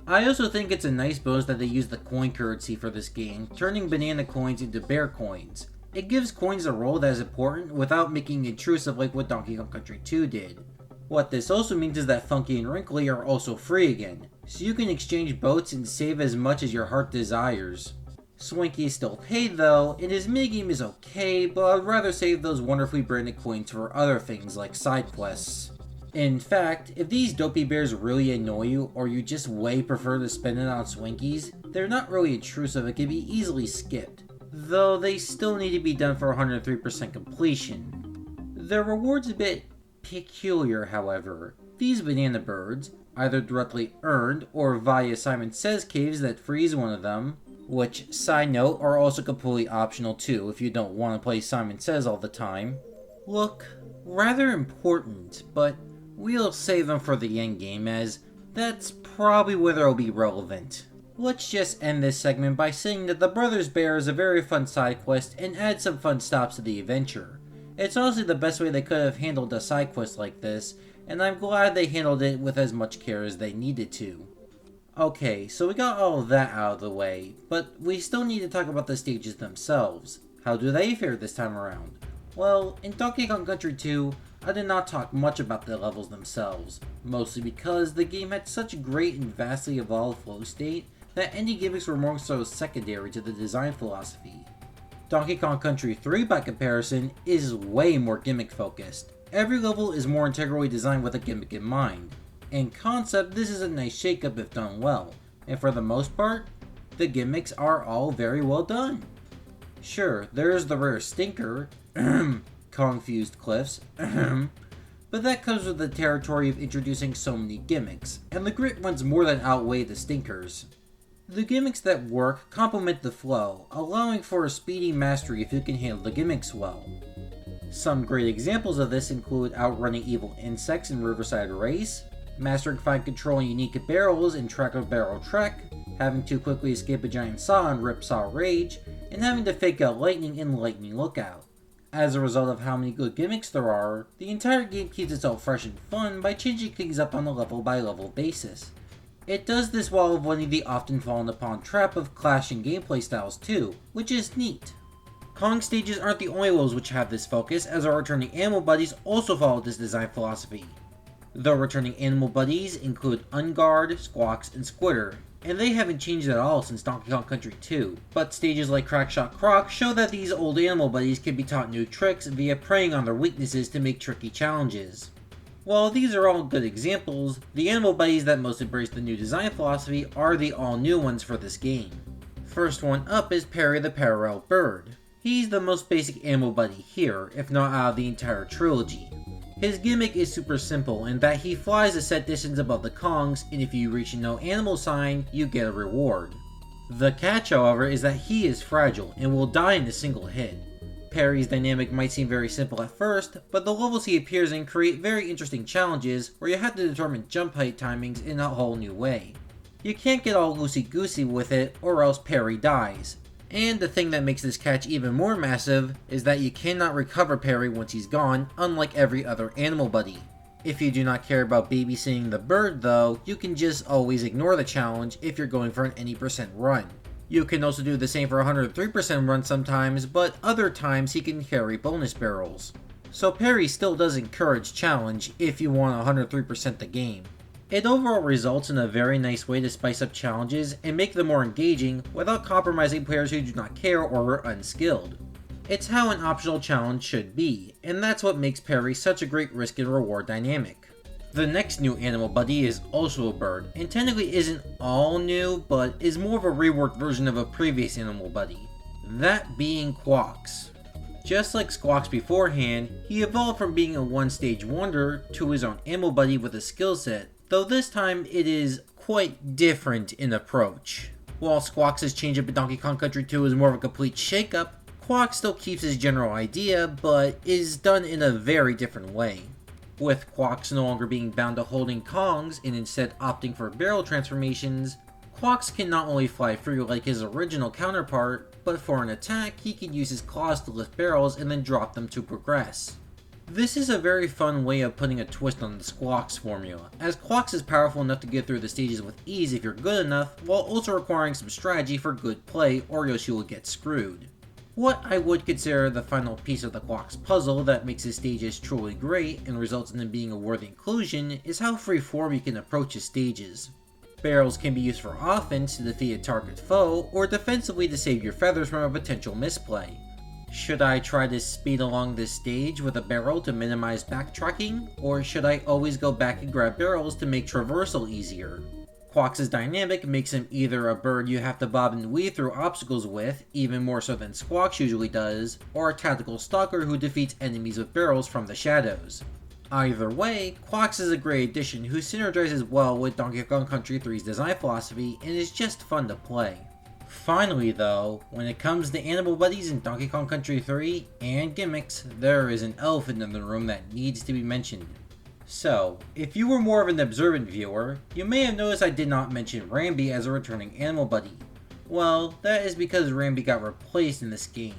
I also think it's a nice bonus that they use the coin currency for this game, turning banana coins into bear coins. It gives coins a role that is important without making it intrusive like what Donkey Kong Country 2 did. What this also means is that Funky and Wrinkly are also free again, so you can exchange boats and save as much as your heart desires. Swanky is still paid though, and his minigame is okay, but I'd rather save those wonderfully branded coins for other things like side quests. In fact, if these dopey bears really annoy you, or you just way prefer to spend it on Swinkies, they're not really intrusive and can be easily skipped, though they still need to be done for 103% completion. The reward's a bit peculiar, however. These banana birds, either directly earned or via Simon Says caves that freeze one of them, which, side note, are also completely optional too if you don't want to play Simon Says all the time, look rather important, but we'll save them for the end game, as that's probably where they'll be relevant. Let's just end this segment by saying that the Brothers Bear is a very fun side quest and adds some fun stops to the adventure. It's honestly the best way they could have handled a side quest like this, and I'm glad they handled it with as much care as they needed to. Okay, so we got all of that out of the way, but we still need to talk about the stages themselves. How do they fare this time around? Well, in Donkey Kong Country 2, I did not talk much about the levels themselves, mostly because the game had such a great and vastly evolved flow state that any gimmicks were more so secondary to the design philosophy. Donkey Kong Country 3, by comparison, is way more gimmick focused. Every level is more integrally designed with a gimmick in mind. In concept, this is a nice shakeup if done well, and for the most part, the gimmicks are all very well done. Sure, there's the rare stinker, Kong-fused cliffs, but that comes with the territory of introducing so many gimmicks, and the grit ones more than outweigh the stinkers. The gimmicks that work complement the flow, allowing for a speedy mastery if you can handle the gimmicks well. Some great examples of this include outrunning evil insects in Riverside Race, mastering fine control and unique barrels in Track of Barrel Trek, having to quickly escape a giant saw in Rip Saw Rage, and having to fake out lightning in Lightning Lookout. As a result of how many good gimmicks there are, the entire game keeps itself fresh and fun by changing things up on a level-by-level basis. It does this while avoiding the often fallen upon trap of clashing gameplay styles too, which is neat. Kong stages aren't the only levels which have this focus, as our returning animal buddies also follow this design philosophy. The returning animal buddies include Unguard, Squawks, and Squitter, and they haven't changed at all since Donkey Kong Country 2, but stages like Crackshot Croc show that these old animal buddies can be taught new tricks via preying on their weaknesses to make tricky challenges. While these are all good examples, the animal buddies that most embrace the new design philosophy are the all-new ones for this game. First one up is Perry the Parallel Bird. He's the most basic animal buddy here, if not out of the entire trilogy. His gimmick is super simple in that he flies a set distance above the Kongs, and if you reach a no animal sign, you get a reward. The catch, however, is that he is fragile and will die in a single hit. Perry's dynamic might seem very simple at first, but the levels he appears in create very interesting challenges where you have to determine jump height timings in a whole new way. You can't get all loosey-goosey with it or else Perry dies. And the thing that makes this catch even more massive is that you cannot recover Perry once he's gone, unlike every other animal buddy. If you do not care about babysitting the bird though, you can just always ignore the challenge if you're going for an any percent run. You can also do the same for a 103% run sometimes, but other times he can carry bonus barrels. So Perry still does encourage challenge if you want 103% the game. It overall results in a very nice way to spice up challenges and make them more engaging without compromising players who do not care or are unskilled. It's how an optional challenge should be, and that's what makes parry such a great risk and reward dynamic. The next new animal buddy is also a bird, and technically isn't all new, but is more of a reworked version of a previous animal buddy. That being Quawks. Just like Squawks beforehand, he evolved from being a one-stage wonder to his own animal buddy with a skill set, though this time it is quite different in approach. While Squawks' change-up in Donkey Kong Country 2 is more of a complete shake-up, Quawks still keeps his general idea, but is done in a very different way. With Quawks no longer being bound to holding Kongs and instead opting for barrel transformations, Quawks can not only fly free like his original counterpart, but for an attack he can use his claws to lift barrels and then drop them to progress. This is a very fun way of putting a twist on the Squawks formula, as Quawks is powerful enough to get through the stages with ease if you're good enough, while also requiring some strategy for good play or else you will get screwed. What I would consider the final piece of the Quawks puzzle that makes his stages truly great and results in him being a worthy inclusion is how freeform you can approach his stages. Barrels can be used for offense to defeat a target foe, or defensively to save your feathers from a potential misplay. Should I try to speed along this stage with a barrel to minimize backtracking, or should I always go back and grab barrels to make traversal easier? Quawks' dynamic makes him either a bird you have to bob and weave through obstacles with, even more so than Squawks usually does, or a tactical stalker who defeats enemies with barrels from the shadows. Either way, Quawks is a great addition who synergizes well with Donkey Kong Country 3's design philosophy and is just fun to play. Finally though, when it comes to animal buddies in Donkey Kong Country 3 and gimmicks, there is an elephant in the room that needs to be mentioned. So, if you were more of an observant viewer, you may have noticed I did not mention Rambi as a returning animal buddy. Well, that is because Rambi got replaced in this game.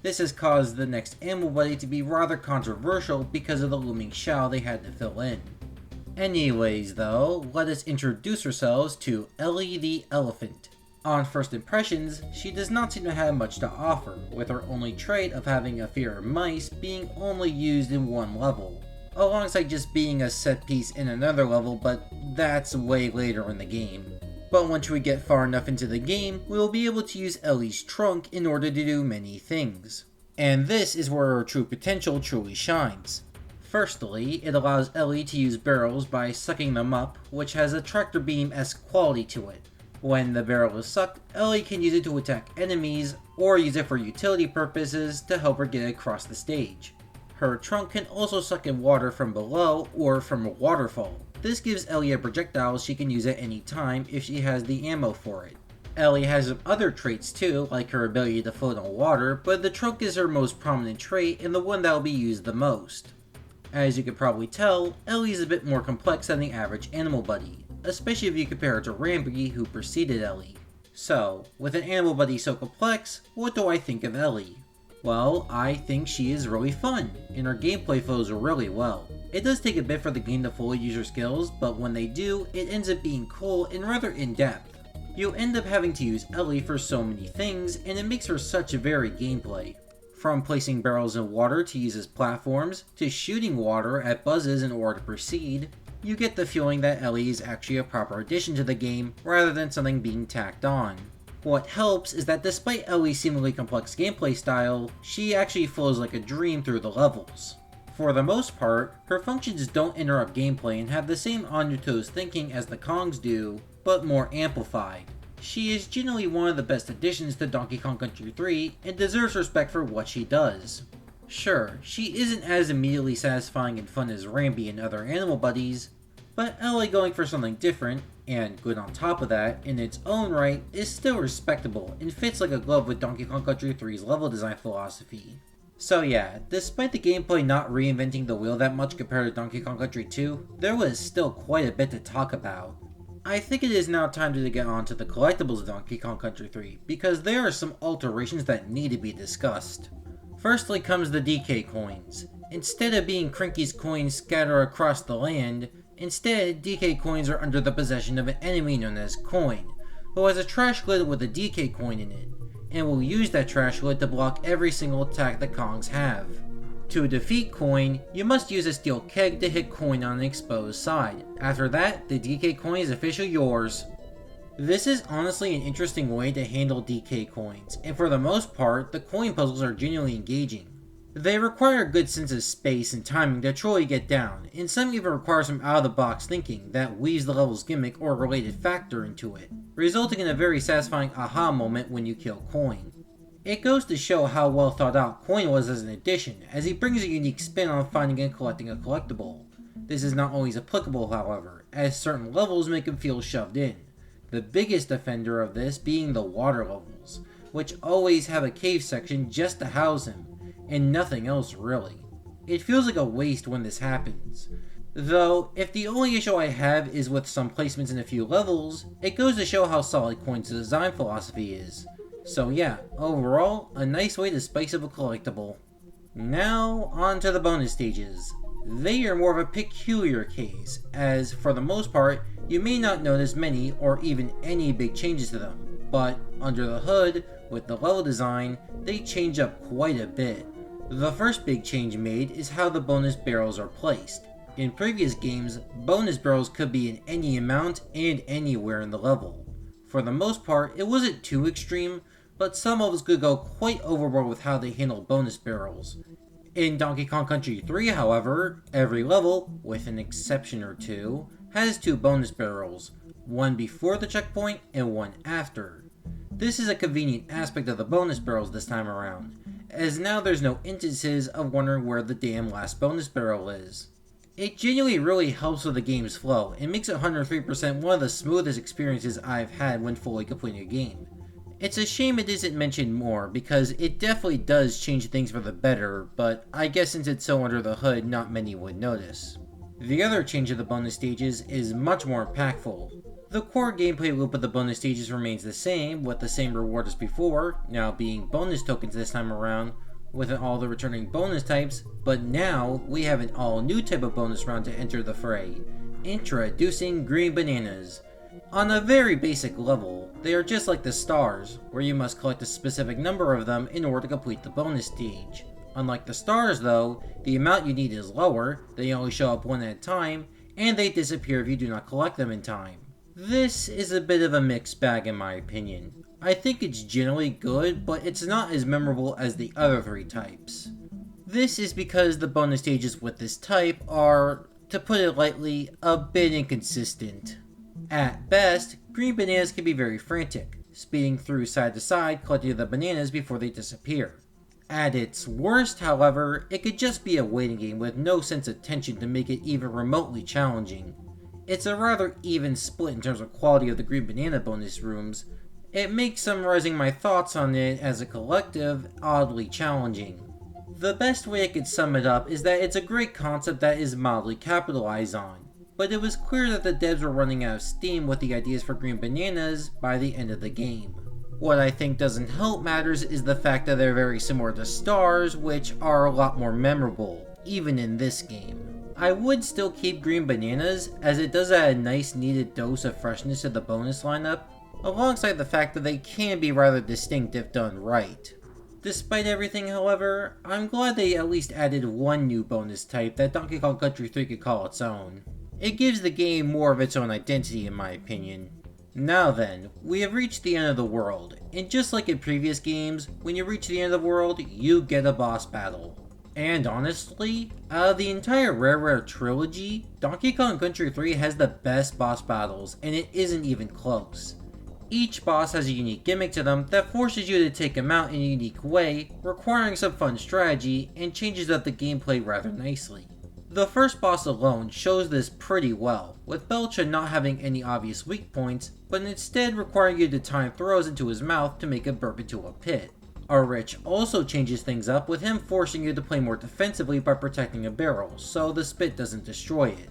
This has caused the next animal buddy to be rather controversial because of the looming shell they had to fill in. Anyways though, let us introduce ourselves to Ellie the Elephant. On first impressions, she does not seem to have much to offer, with her only trait of having a fear of mice being only used in one level, alongside just being a set piece in another level, but that's way later in the game. But once we get far enough into the game, we will be able to use Ellie's trunk in order to do many things. And this is where her true potential truly shines. Firstly, it allows Ellie to use barrels by sucking them up, which has a tractor beam-esque quality to it. When the barrel is sucked, Ellie can use it to attack enemies, or use it for utility purposes to help her get across the stage. Her trunk can also suck in water from below or from a waterfall. This gives Ellie a projectile she can use at any time if she has the ammo for it. Ellie has some other traits too, like her ability to float on water, but the trunk is her most prominent trait and the one that will be used the most. As you can probably tell, Ellie is a bit more complex than the average animal buddy, especially if you compare her to Rambi, who preceded Ellie. So, with an animal buddy so complex, what do I think of Ellie? Well, I think she is really fun, and her gameplay flows really well. It does take a bit for the game to fully use her skills, but when they do, it ends up being cool and rather in-depth. You end up having to use Ellie for so many things, and it makes her such a varied gameplay. From placing barrels in water to use as platforms, to shooting water at buzzes in order to proceed, you get the feeling that Ellie is actually a proper addition to the game, rather than something being tacked on. What helps is that despite Ellie's seemingly complex gameplay style, she actually flows like a dream through the levels. For the most part, her functions don't interrupt gameplay and have the same on-your-toes thinking as the Kongs do, but more amplified. She is generally one of the best additions to Donkey Kong Country 3 and deserves respect for what she does. Sure, she isn't as immediately satisfying and fun as Rambi and other animal buddies, but Ellie going for something different, and good on top of that, in its own right, is still respectable and fits like a glove with Donkey Kong Country 3's level design philosophy. So yeah, despite the gameplay not reinventing the wheel that much compared to Donkey Kong Country 2, there was still quite a bit to talk about. I think it is now time to get on to the collectibles of Donkey Kong Country 3, because there are some alterations that need to be discussed. Firstly comes the DK coins. Instead of being Crinky's coins scattered across the land, instead DK coins are under the possession of an enemy known as Coin, who has a trash lid with a DK coin in it, and will use that trash lid to block every single attack the Kongs have. To defeat Coin, you must use a steel keg to hit Coin on an exposed side. After that, the DK coin is officially yours. This is honestly an interesting way to handle DK coins, and for the most part, the coin puzzles are genuinely engaging. They require a good sense of space and timing to truly get down, and some even require some out-of-the-box thinking that weaves the level's gimmick or related factor into it, resulting in a very satisfying aha moment when you kill Coin. It goes to show how well thought out Coin was as an addition, as he brings a unique spin on finding and collecting a collectible. This is not always applicable, however, as certain levels make him feel shoved in. The biggest offender of this being the water levels, which always have a cave section just to house him, and nothing else really. It feels like a waste when this happens. Though, if the only issue I have is with some placements in a few levels, it goes to show how solid Coin's design philosophy is. So yeah, overall, a nice way to spice up a collectible. Now, on to the bonus stages. They are more of a peculiar case, as for the most part, you may not notice many or even any big changes to them, but under the hood, with the level design, they change up quite a bit. The first big change made is how the bonus barrels are placed. In previous games, bonus barrels could be in any amount and anywhere in the level. For the most part, it wasn't too extreme, but some levels could go quite overboard with how they handle bonus barrels. In Donkey Kong Country 3, however, every level, with an exception or two, has 2 bonus barrels, one before the checkpoint and one after. This is a convenient aspect of the bonus barrels this time around, as now there's no instances of wondering where the damn last bonus barrel is. It genuinely really helps with the game's flow, and makes it 103% one of the smoothest experiences I've had when fully completing a game. It's a shame it isn't mentioned more, because it definitely does change things for the better, but I guess since it's so under the hood, not many would notice. The other change of the bonus stages is much more impactful. The core gameplay loop of the bonus stages remains the same, with the same reward as before, now being bonus tokens this time around, with all the returning bonus types, but now we have an all new type of bonus round to enter the fray. Introducing green bananas. On a very basic level, they are just like the stars, where you must collect a specific number of them in order to complete the bonus stage. Unlike the stars though, the amount you need is lower, they only show up one at a time, and they disappear if you do not collect them in time. This is a bit of a mixed bag in my opinion. I think it's generally good, but it's not as memorable as the other 3 types. This is because the bonus stages with this type are, to put it lightly, a bit inconsistent. At best, green bananas can be very frantic, speeding through side to side collecting the bananas before they disappear. At its worst, however, it could just be a waiting game with no sense of tension to make it even remotely challenging. It's a rather even split in terms of quality of the green banana bonus rooms. It makes summarizing my thoughts on it as a collective oddly challenging. The best way I could sum it up is that it's a great concept that is mildly capitalized on, but it was clear that the devs were running out of steam with the ideas for green bananas by the end of the game. What I think doesn't help matters is the fact that they're very similar to stars, which are a lot more memorable, even in this game. I would still keep green bananas, as it does add a nice needed dose of freshness to the bonus lineup, alongside the fact that they can be rather distinct if done right. Despite everything, however, I'm glad they at least added one new bonus type that Donkey Kong Country 3 could call its own. It gives the game more of its own identity in my opinion. Now then, we have reached the end of the world, and just like in previous games, when you reach the end of the world, you get a boss battle. And honestly, out of the entire Rare trilogy, Donkey Kong Country 3 has the best boss battles, and it isn't even close. Each boss has a unique gimmick to them that forces you to take them out in a unique way, requiring some fun strategy, and changes up the gameplay rather nicely. The first boss alone shows this pretty well, with Belcha not having any obvious weak points, but instead requiring you to time throws into his mouth to make it burp into a pit. Rich also changes things up, with him forcing you to play more defensively by protecting a barrel, so the spit doesn't destroy it.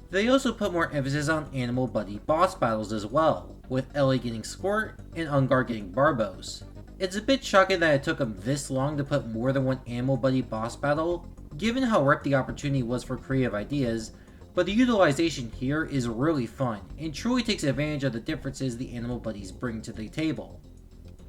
They also put more emphasis on animal buddy boss battles as well, with Ellie getting Squirt and Ungar getting Barbos. It's a bit shocking that it took them this long to put more than one animal buddy boss battle, given how ripe the opportunity was for creative ideas, but the utilization here is really fun, and truly takes advantage of the differences the animal buddies bring to the table.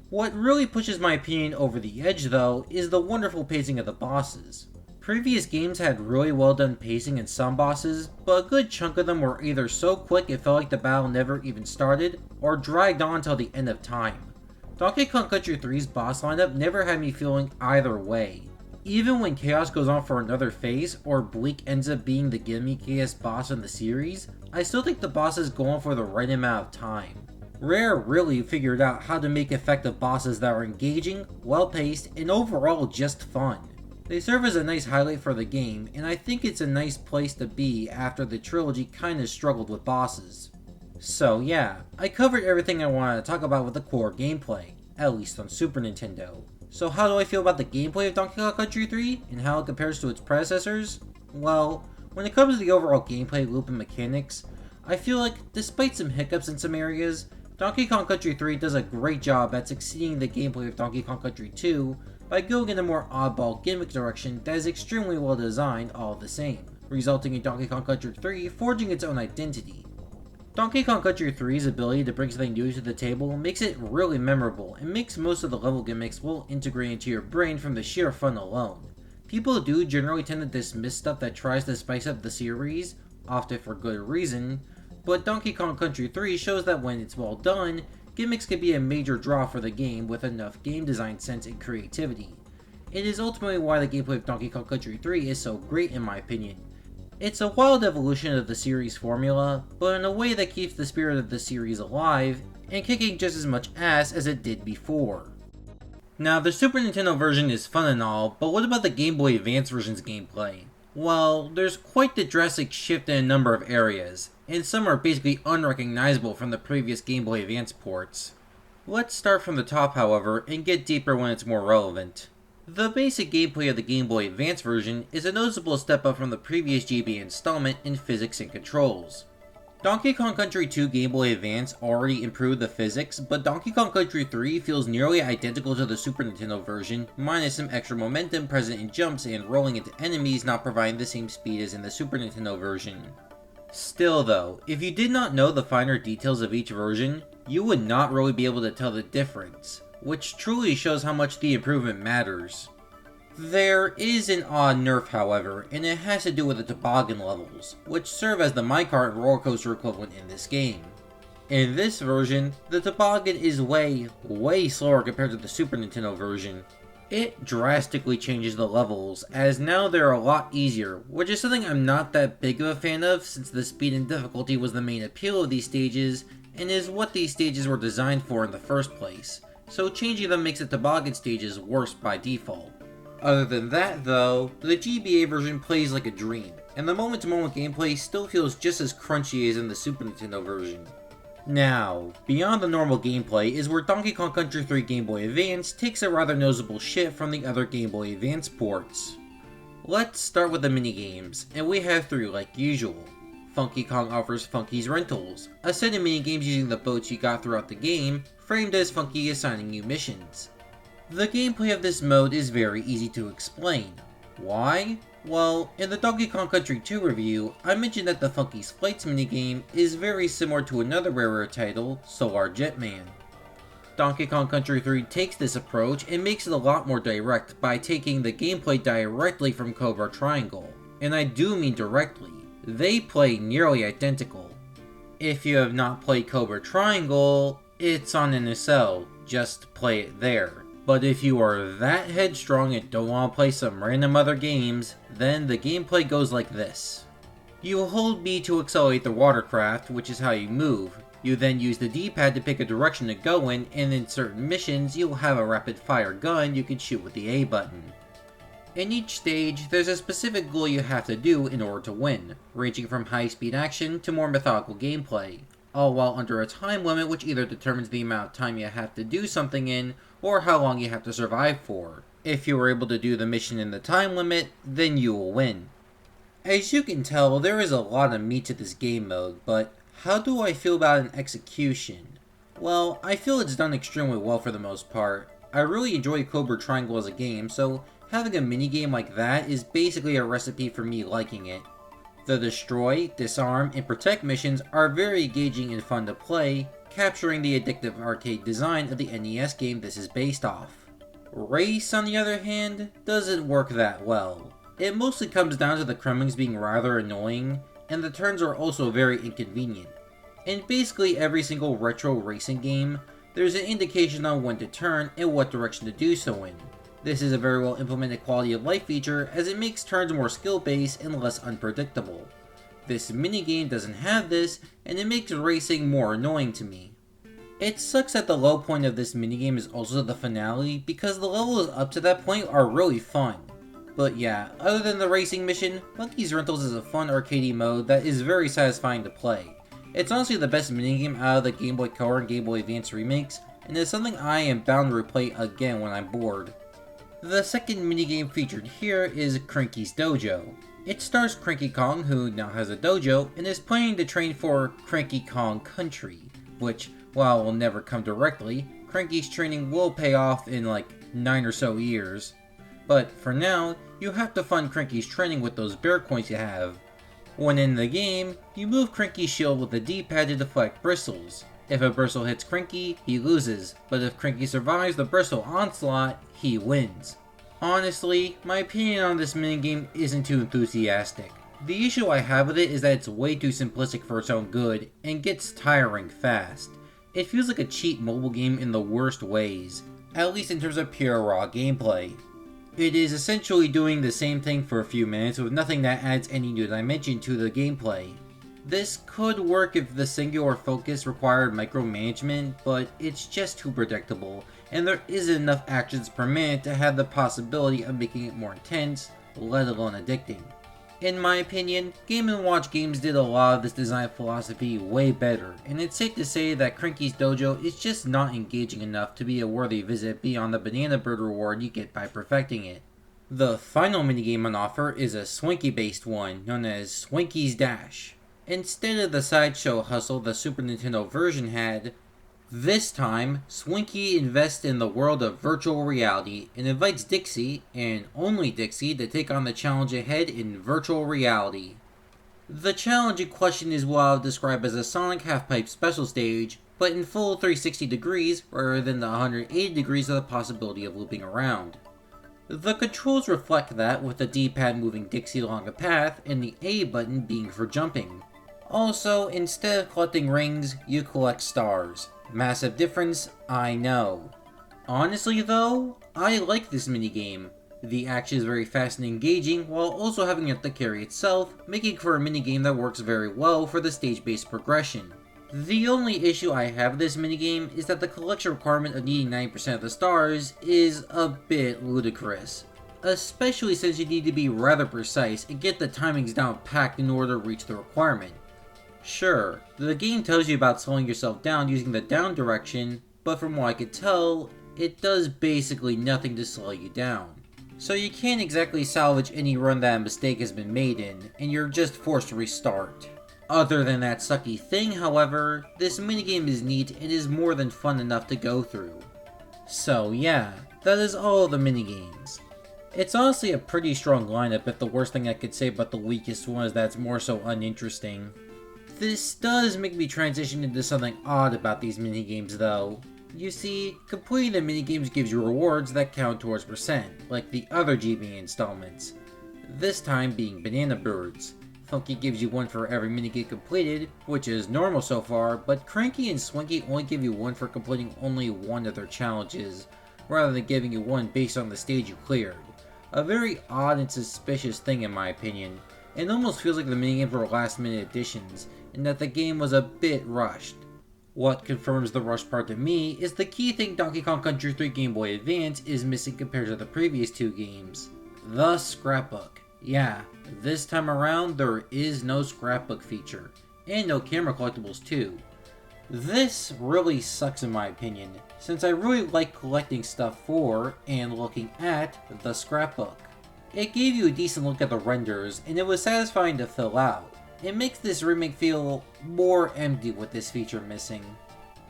What really pushes my opinion over the edge though, is the wonderful pacing of the bosses. Previous games had really well done pacing in some bosses, but a good chunk of them were either so quick it felt like the battle never even started, or dragged on till the end of time. Donkey Kong Country 3's boss lineup never had me feeling either way. Even when Chaos goes on for another phase, or Bleak ends up being the gimmickiest boss in the series, I still think the bosses go on for the right amount of time. Rare really figured out how to make effective bosses that are engaging, well-paced, and overall just fun. They serve as a nice highlight for the game, and I think it's a nice place to be after the trilogy kinda struggled with bosses. So yeah, I covered everything I wanted to talk about with the core gameplay, at least on Super Nintendo. So how do I feel about the gameplay of Donkey Kong Country 3, and how it compares to its predecessors? Well, when it comes to the overall gameplay loop and mechanics, I feel like, despite some hiccups in some areas, Donkey Kong Country 3 does a great job at succeeding the gameplay of Donkey Kong Country 2, by going in a more oddball gimmick direction that is extremely well designed all the same, resulting in Donkey Kong Country 3 forging its own identity. Donkey Kong Country 3's ability to bring something new to the table makes it really memorable and makes most of the level gimmicks well integrate into your brain from the sheer fun alone. People do generally tend to dismiss stuff that tries to spice up the series, often for good reason, but Donkey Kong Country 3 shows that when it's well done, gimmicks can be a major draw for the game with enough game design sense and creativity. It is ultimately why the gameplay of Donkey Kong Country 3 is so great in my opinion. It's a wild evolution of the series formula, but in a way that keeps the spirit of the series alive, and kicking just as much ass as it did before. Now, the Super Nintendo version is fun and all, but what about the Game Boy Advance version's gameplay? Well, there's quite the drastic shift in a number of areas, and some are basically unrecognizable from the previous Game Boy Advance ports. Let's start from the top, however, and get deeper when it's more relevant. The basic gameplay of the Game Boy Advance version is a noticeable step up from the previous GBA installment in physics and controls. Donkey Kong Country 2 Game Boy Advance already improved the physics, but Donkey Kong Country 3 feels nearly identical to the Super Nintendo version, minus some extra momentum present in jumps and rolling into enemies not providing the same speed as in the Super Nintendo version. Still though, if you did not know the finer details of each version, you would not really be able to tell the difference, which truly shows how much the improvement matters. There is an odd nerf, however, and it has to do with the toboggan levels, which serve as the minecart and roller coaster equivalent in this game. In this version, the toboggan is way slower compared to the Super Nintendo version. It drastically changes the levels, as now they're a lot easier, which is something I'm not that big of a fan of since the speed and difficulty was the main appeal of these stages, and is what these stages were designed for in the first place, so changing them makes the toboggan stages worse by default. Other than that though, the GBA version plays like a dream, and the moment-to-moment gameplay still feels just as crunchy as in the Super Nintendo version. Now, beyond the normal gameplay is where Donkey Kong Country 3 Game Boy Advance takes a rather noticeable shift from the other Game Boy Advance ports. Let's start with the minigames, and we have 3 like usual. Funky Kong offers Funky's Rentals, a set of minigames using the boats you got throughout the game, framed as Funky assigning you missions. The gameplay of this mode is very easy to explain. Why? Well, in the Donkey Kong Country 2 review, I mentioned that the Funky's Flights minigame is very similar to another rarer title, Solar Jetman. Donkey Kong Country 3 takes this approach and makes it a lot more direct by taking the gameplay directly from Cobra Triangle. And I do mean directly. They play nearly identical. If you have not played Cobra Triangle, it's on NSL, just play it there. But if you are that headstrong and don't want to play some random other games, then the gameplay goes like this. You hold B to accelerate the watercraft, which is how you move. You then use the D-pad to pick a direction to go in, and in certain missions, you'll have a rapid-fire gun you can shoot with the A button. In each stage, there's a specific goal you have to do in order to win, ranging from high-speed action to more methodical gameplay, all while under a time limit which either determines the amount of time you have to do something in, or how long you have to survive for. If you are able to do the mission in the time limit, then you will win. As you can tell, there is a lot of meat to this game mode, but how do I feel about an execution? Well, I feel it's done extremely well for the most part. I really enjoy Cobra Triangle as a game, so having a minigame like that is basically a recipe for me liking it. The Destroy, Disarm, and Protect missions are very engaging and fun to play, capturing the addictive arcade design of the NES game this is based off. Race, on the other hand, doesn't work that well. It mostly comes down to the Kremlings being rather annoying, and the turns are also very inconvenient. In basically every single retro racing game, there's an indication on when to turn and what direction to do so in. This is a very well implemented quality of life feature as it makes turns more skill based and less unpredictable. This minigame doesn't have this, and it makes racing more annoying to me. It sucks that the low point of this minigame is also the finale, because the levels up to that point are really fun. But yeah, other than the racing mission, Monkey's Rentals is a fun arcadey mode that is very satisfying to play. It's honestly the best minigame out of the Game Boy Color and Game Boy Advance remakes, and is something I am bound to replay again when I'm bored. The second minigame featured here is Cranky's Dojo. It stars Cranky Kong, who now has a dojo, and is planning to train for Cranky Kong Country, which, while will never come directly, Cranky's training will pay off in like 9 or so years. But for now, you have to fund Cranky's training with those bear coins you have. When in the game, you move Cranky's shield with the D-pad to deflect bristles. If a bristle hits Cranky, he loses, but if Cranky survives the bristle onslaught, he wins. Honestly, my opinion on this minigame isn't too enthusiastic. The issue I have with it is that it's way too simplistic for its own good, and gets tiring fast. It feels like a cheap mobile game in the worst ways, at least in terms of pure raw gameplay. It is essentially doing the same thing for a few minutes with nothing that adds any new dimension to the gameplay. This could work if the singular focus required micromanagement, but it's just too predictable, and there isn't enough actions per minute to have the possibility of making it more intense, let alone addicting. In my opinion, Game & Watch Games did a lot of this design philosophy way better, and it's safe to say that Cranky's Dojo is just not engaging enough to be a worthy visit beyond the banana bird reward you get by perfecting it. The final minigame on offer is a Swanky-based one, known as Swanky's Dash. Instead of the sideshow hustle the Super Nintendo version had, this time, Swinky invests in the world of virtual reality and invites Dixie, and only Dixie, to take on the challenge ahead in virtual reality. The challenge in question is what I'll describe as a Sonic Half-Pipe special stage, but in full 360 degrees rather than the 180 degrees of the possibility of looping around. The controls reflect that, with the D-pad moving Dixie along a path and the A button being for jumping. Also, instead of collecting rings, you collect stars. Massive difference, I know. Honestly though, I like this minigame. The action is very fast and engaging, while also having it to carry itself, making for a minigame that works very well for the stage-based progression. The only issue I have with this minigame is that the collection requirement of needing 90% of the stars is a bit ludicrous. Especially since you need to be rather precise and get the timings down packed in order to reach the requirement. Sure, the game tells you about slowing yourself down using the down direction, but from what I could tell, it does basically nothing to slow you down. So you can't exactly salvage any run that a mistake has been made in, and you're just forced to restart. Other than that sucky thing, however, this minigame is neat and is more than fun enough to go through. So yeah, that is all of the minigames. It's honestly a pretty strong lineup, if the worst thing I could say about the weakest one is that it's more so uninteresting. This does make me transition into something odd about these minigames though. You see, completing the minigames gives you rewards that count towards percent, like the other GBA installments. This time being Banana Birds. Funky gives you one for every minigame completed, which is normal so far, but Cranky and Swinky only give you one for completing only one of their challenges, rather than giving you one based on the stage you cleared. A very odd and suspicious thing in my opinion. It almost feels like the minigames were last minute additions, and that the game was a bit rushed. What confirms the rush part to me is the key thing Donkey Kong Country 3 Game Boy Advance is missing compared to the previous two games. The scrapbook. Yeah, this time around there is no scrapbook feature, and no camera collectibles too. This really sucks in my opinion, since I really like collecting stuff for, and looking at, the scrapbook. It gave you a decent look at the renders, and it was satisfying to fill out. It makes this remake feel more empty with this feature missing.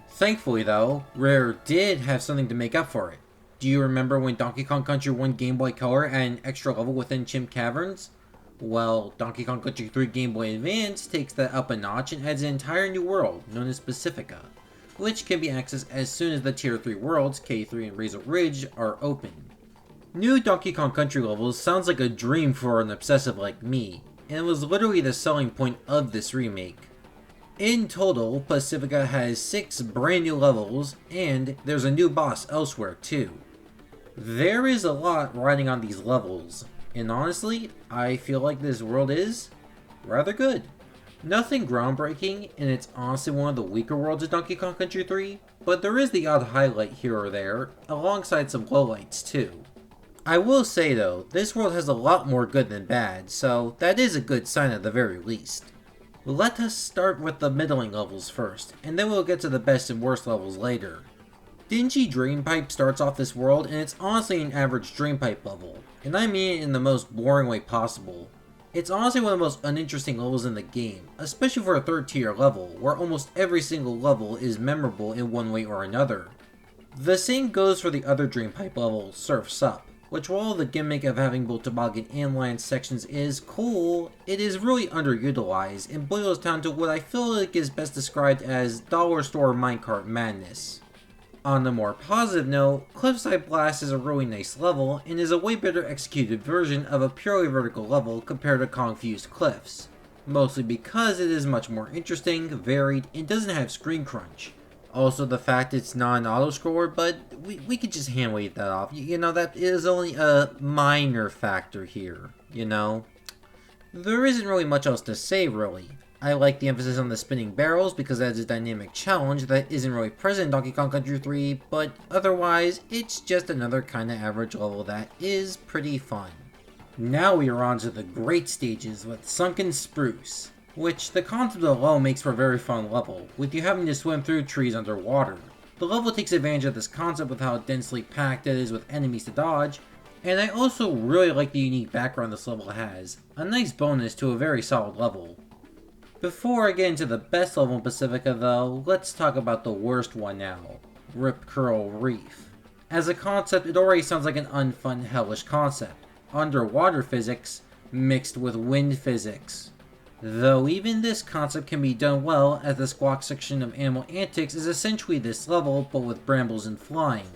Thankfully though, Rare did have something to make up for it. Do you remember when Donkey Kong Country 1 Game Boy Color had an extra level within Chimp Caverns? Well, Donkey Kong Country 3 Game Boy Advance takes that up a notch and adds an entire new world, known as Pacifica, which can be accessed as soon as the Tier 3 worlds, K3 and Razor Ridge, are open. New Donkey Kong Country levels sounds like a dream for an obsessive like me, and it was literally the selling point of this remake. In total, Pacifica has 6 brand new levels, and there's a new boss elsewhere too. There is a lot riding on these levels, and honestly, I feel like this world is rather good. Nothing groundbreaking, and it's honestly one of the weaker worlds of Donkey Kong Country 3, but there is the odd highlight here or there, alongside some lowlights too. I will say though, this world has a lot more good than bad, so that is a good sign at the very least. Let us start with the middling levels first, and then we'll get to the best and worst levels later. Dingy Drainpipe starts off this world, and it's honestly an average Drainpipe level, and I mean it in the most boring way possible. It's honestly one of the most uninteresting levels in the game, especially for a 3rd tier level, where almost every single level is memorable in one way or another. The same goes for the other Drainpipe level, Surf's Up, which while the gimmick of having both toboggan and land sections is cool, it is really underutilized and boils down to what I feel like is best described as dollar store minecart madness. On a more positive note, Cliffside Blast is a really nice level and is a way better executed version of a purely vertical level compared to Confused Cliffs, mostly because it is much more interesting, varied, and doesn't have screen crunch. Also the fact it's not an auto-scroller, but we could just hand-wave that off. You know, that is only a minor factor here, you know? There isn't really much else to say, really. I like the emphasis on the spinning barrels because that is a dynamic challenge that isn't really present in Donkey Kong Country 3, but otherwise, it's just another kinda average level that is pretty fun. Now we are on to the great stages with Sunken Spruce, which the concept alone makes for a very fun level, with you having to swim through trees underwater. The level takes advantage of this concept with how densely packed it is with enemies to dodge, and I also really like the unique background this level has, a nice bonus to a very solid level. Before I get into the best level in Pacifica though, let's talk about the worst one now, Rip Curl Reef. As a concept, it already sounds like an unfun, hellish concept, underwater physics mixed with wind physics. Though even this concept can be done well, as the squawk section of Animal Antics is essentially this level, but with brambles and flying.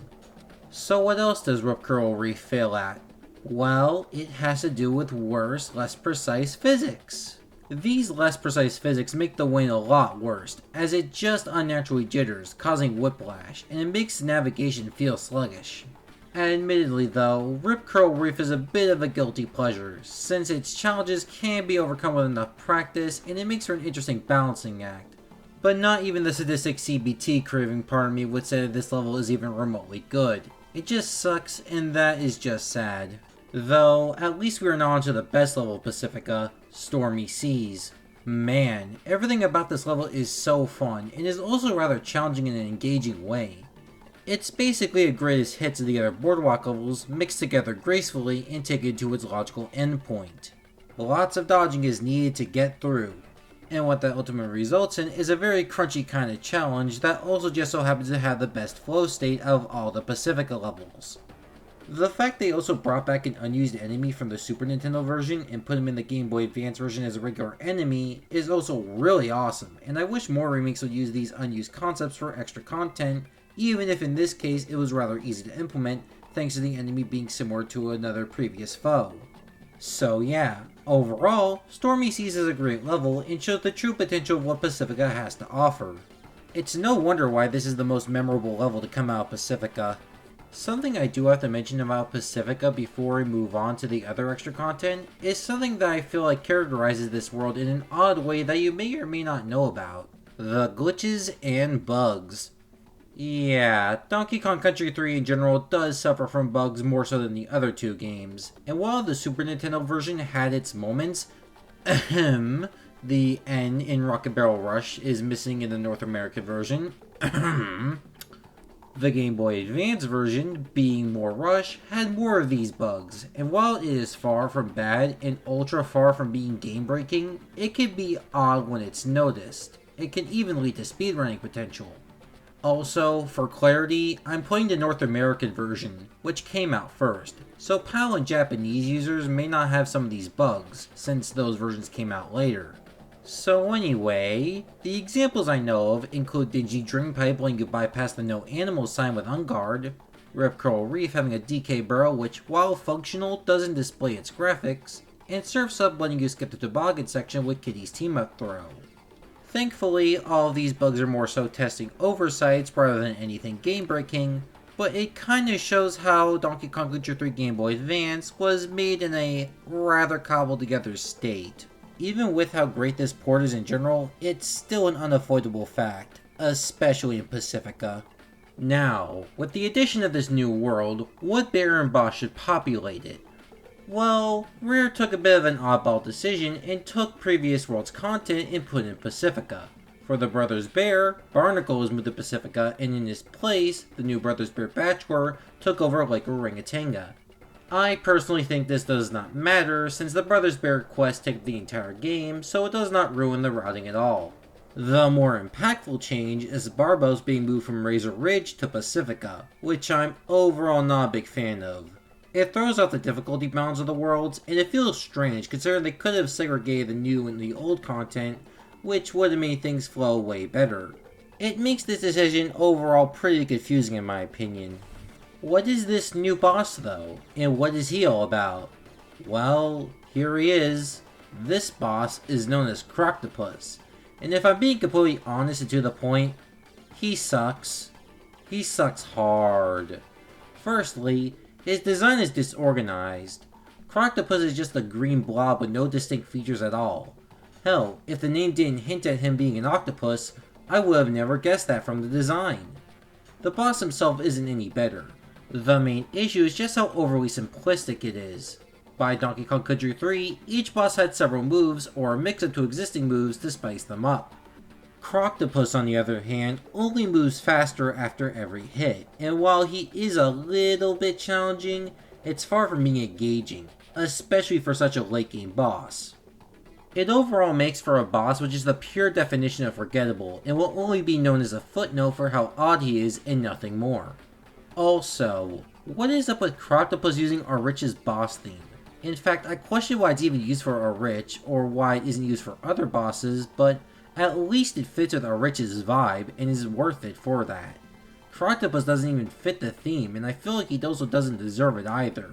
So what else does Rip Curl Reef fail at? Well, it has to do with worse, less precise physics. These less precise physics make the wind a lot worse, as it just unnaturally jitters, causing whiplash, and it makes navigation feel sluggish. Admittedly though, Rip Curl Reef is a bit of a guilty pleasure, since its challenges can be overcome with enough practice, and it makes for an interesting balancing act. But not even the sadistic CBT craving part of me would say that this level is even remotely good. It just sucks, and that is just sad. Though, at least we are now onto the best level of Pacifica, Stormy Seas. Man, everything about this level is so fun, and is also rather challenging in an engaging way. It's basically a greatest hits of the other Boardwalk levels mixed together gracefully and taken to its logical endpoint. Lots of dodging is needed to get through, and what that ultimately results in is a very crunchy kind of challenge that also just so happens to have the best flow state of all the Pacifica levels. The fact they also brought back an unused enemy from the Super Nintendo version and put him in the Game Boy Advance version as a regular enemy is also really awesome, and I wish more remakes would use these unused concepts for extra content, even if in this case it was rather easy to implement thanks to the enemy being similar to another previous foe. So yeah, overall, Stormy Seas is a great level and shows the true potential of what Pacifica has to offer. It's no wonder why this is the most memorable level to come out of Pacifica. Something I do have to mention about Pacifica before we move on to the other extra content is something that I feel like characterizes this world in an odd way that you may or may not know about. The glitches and bugs. Yeah, Donkey Kong Country 3 in general does suffer from bugs more so than the other two games, and while the Super Nintendo version had its moments, the N in Rocket Barrel Rush is missing in the North American version, the Game Boy Advance version, being more Rush, had more of these bugs, and while it is far from bad and ultra far from being game-breaking, it can be odd when it's noticed. It can even lead to speedrunning potential. Also, for clarity, I'm playing the North American version, which came out first, so PAL and Japanese users may not have some of these bugs, since those versions came out later. So anyway, the examples I know of include Dingy Drainpipe letting you bypass the no animal sign with Unguard, Rip Coral Reef having a DK burrow which, while functional, doesn't display its graphics, and Surf's Up letting you skip the toboggan section with Kitty's team-up throw. Thankfully, all of these bugs are more so testing oversights rather than anything game-breaking, but it kinda shows how Donkey Kong Country 3 Game Boy Advance was made in a rather cobbled together state. Even with how great this port is in general, it's still an unavoidable fact, especially in Pacifica. Now, with the addition of this new world, what bear and boss should populate it? Well, Rare took a bit of an oddball decision and took previous world's content and put in Pacifica. For the Brothers Bear, Barnacle was moved to Pacifica, and in his place, the new Brothers Bear Bachelor took over Lake Orangatanga. I personally think this does not matter, since the Brothers Bear quest take the entire game, so it does not ruin the routing at all. The more impactful change is Barbos being moved from Razor Ridge to Pacifica, which I'm overall not a big fan of. It throws off the difficulty bounds of the worlds, and it feels strange considering they could have segregated the new and the old content, which would have made things flow way better. It makes this decision overall pretty confusing in my opinion. What is this new boss though, and what is he all about? Well, here he is. This boss is known as Croctopus, and if I'm being completely honest and to the point, he sucks. He sucks hard. Firstly, his design is disorganized. Croctopus is just a green blob with no distinct features at all. Hell, if the name didn't hint at him being an octopus, I would have never guessed that from the design. The boss himself isn't any better. The main issue is just how overly simplistic it is. By Donkey Kong Country 3, each boss had several moves, or a mix-up to existing moves to spice them up. Croctopus, on the other hand, only moves faster after every hit, and while he is a little bit challenging, it's far from being engaging, especially for such a late game boss. It overall makes for a boss which is the pure definition of forgettable, and will only be known as a footnote for how odd he is and nothing more. Also, what is up with Croctopus using Orich's boss theme? In fact, I question why it's even used for Orich, or why it isn't used for other bosses, but at least it fits with Orich's vibe, and is worth it for that. Croctopus doesn't even fit the theme, and I feel like he also doesn't deserve it either.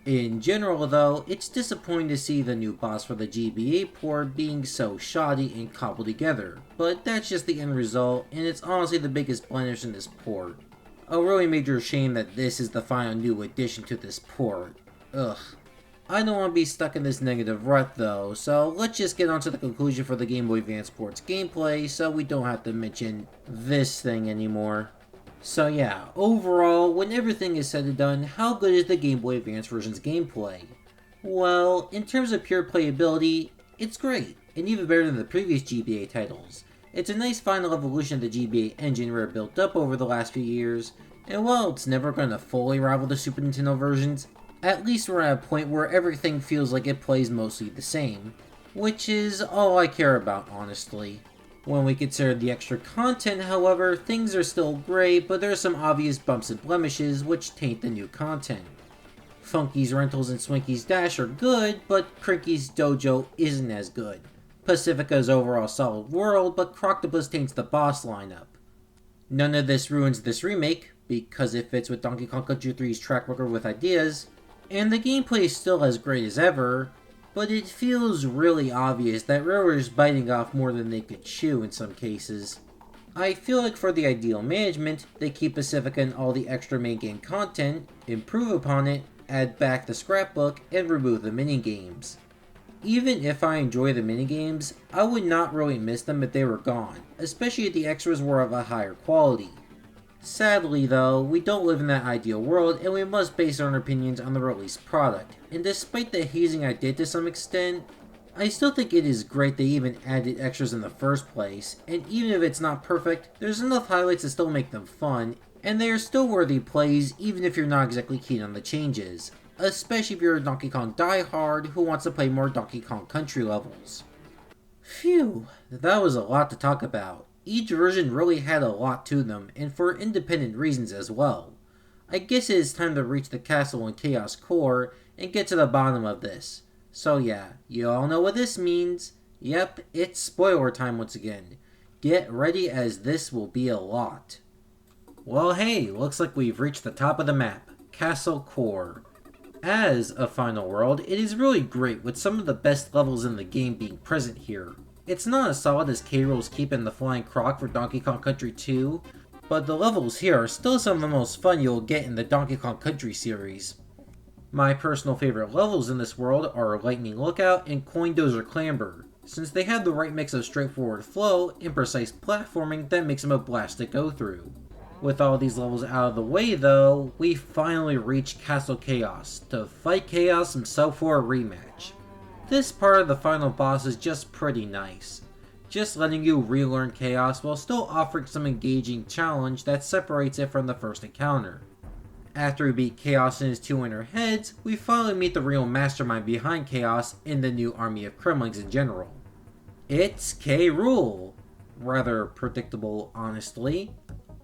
In general though, it's disappointing to see the new boss for the GBA port being so shoddy and cobbled together, but that's just the end result, and it's honestly the biggest blemish in this port. A really major shame that this is the final new addition to this port. Ugh. I don't want to be stuck in this negative rut though, so let's just get on to the conclusion for the Game Boy Advance port's gameplay so we don't have to mention this thing anymore. So yeah, overall, when everything is said and done, how good is the Game Boy Advance version's gameplay? Well, in terms of pure playability, it's great, and even better than the previous GBA titles. It's a nice final evolution of the GBA engine Rare built up over the last few years, and while it's never going to fully rival the Super Nintendo versions, at least we're at a point where everything feels like it plays mostly the same, which is all I care about, honestly. When we consider the extra content, however, things are still great, but there are some obvious bumps and blemishes which taint the new content. Funky's Rentals and Swinky's Dash are good, but Crinky's Dojo isn't as good. Pacifica's overall solid world, but Croctopus taints the boss lineup. None of this ruins this remake, because it fits with Donkey Kong Country 3's track record with ideas, and the gameplay is still as great as ever, but it feels really obvious that Rare was biting off more than they could chew in some cases. I feel like for the ideal management, they keep Pacifica and all the extra main game content, improve upon it, add back the scrapbook, and remove the minigames. Even if I enjoy the minigames, I would not really miss them if they were gone, especially if the extras were of a higher quality. Sadly though, we don't live in that ideal world and we must base our opinions on the released product, and despite the hazing I did to some extent, I still think it is great they even added extras in the first place, and even if it's not perfect, there's enough highlights to still make them fun, and they are still worthy plays even if you're not exactly keen on the changes, especially if you're a Donkey Kong diehard who wants to play more Donkey Kong Country levels. Phew, that was a lot to talk about. Each version really had a lot to them, and for independent reasons as well. I guess it is time to reach the castle and Chaos Core and get to the bottom of this. So yeah, you all know what this means. Yep, it's spoiler time once again. Get ready as this will be a lot. Well hey, looks like we've reached the top of the map, Castle Core. As a final world, it is really great with some of the best levels in the game being present here. It's not as solid as K. Rool's Keep and the Flying Croc for Donkey Kong Country 2, but the levels here are still some of the most fun you'll get in the Donkey Kong Country series. My personal favorite levels in this world are Lightning Lookout and Coin Dozer Clamber, since they have the right mix of straightforward flow and precise platforming that makes them a blast to go through. With all these levels out of the way though, we finally reach Castle Chaos, to fight Chaos himself for a rematch. This part of the final boss is just pretty nice, just letting you relearn Chaos while still offering some engaging challenge that separates it from the first encounter. After we beat Chaos and his two inner heads, we finally meet the real mastermind behind Chaos and the new army of Kremlings in general. It's K. Rool. Rather predictable, honestly.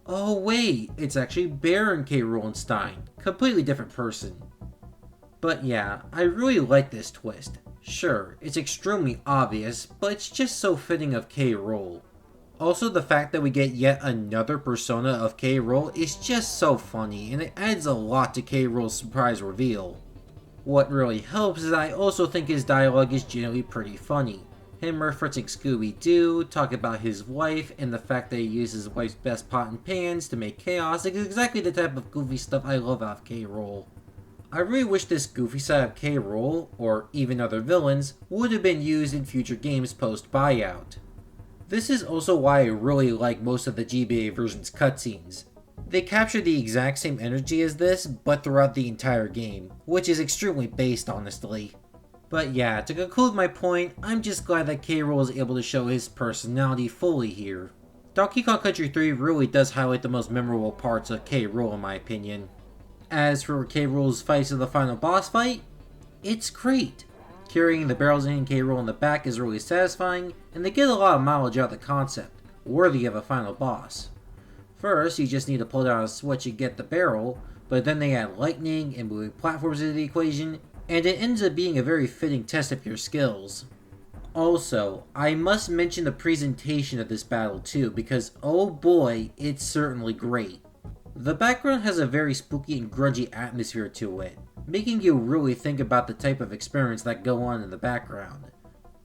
Oh wait, it's actually Baron K. Roolenstein, completely different person. But yeah, I really like this twist. Sure, it's extremely obvious, but it's just so fitting of K. Rool. Also, the fact that we get yet another persona of K. Rool is just so funny, and it adds a lot to K. Rool's surprise reveal. What really helps is I also think his dialogue is generally pretty funny. Him referencing Scooby-Doo, talk about his wife, and the fact that he uses his wife's best pot and pans to make chaos is exactly the type of goofy stuff I love out of K. Rool. I really wish this goofy side of K. Rool, or even other villains, would have been used in future games post-buyout. This is also why I really like most of the GBA version's cutscenes. They capture the exact same energy as this, but throughout the entire game, which is extremely based honestly. But yeah, to conclude my point, I'm just glad that K. Rool is able to show his personality fully here. Donkey Kong Country 3 really does highlight the most memorable parts of K. Rool in my opinion. As for K. Rool's fights in the final boss fight, it's great. Carrying the barrels in K. Rool in the back is really satisfying, and they get a lot of mileage out of the concept, worthy of a final boss. First, you just need to pull down a switch and get the barrel, but then they add lightning and moving platforms into the equation, and it ends up being a very fitting test of your skills. Also, I must mention the presentation of this battle too, because oh boy, it's certainly great. The background has a very spooky and grungy atmosphere to it, making you really think about the type of experiments that go on in the background.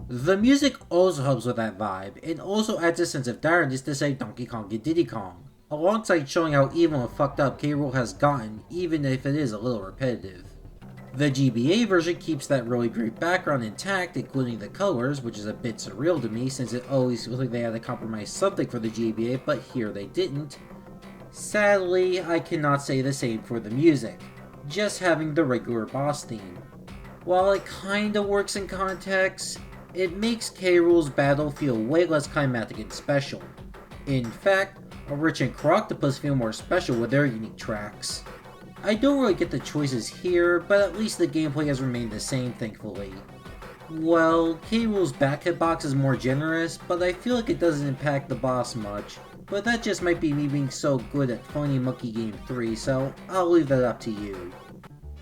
The music also helps with that vibe, and also adds a sense of direness to say Donkey Kong and Diddy Kong, alongside showing how evil and fucked up K. Rool has gotten, even if it is a little repetitive. The GBA version keeps that really great background intact, including the colors, which is a bit surreal to me since it always feels like they had to compromise something for the GBA, but here they didn't. Sadly, I cannot say the same for the music, just having the regular boss theme. While it kinda works in context, it makes K. Rool's battle feel way less climactic and special. In fact, Rich and Croctopus feel more special with their unique tracks. I don't really get the choices here, but at least the gameplay has remained the same thankfully. Well, K. Rool's back hitbox is more generous, but I feel like it doesn't impact the boss much. But that just might be me being so good at Funny Monkey Game 3, so I'll leave that up to you.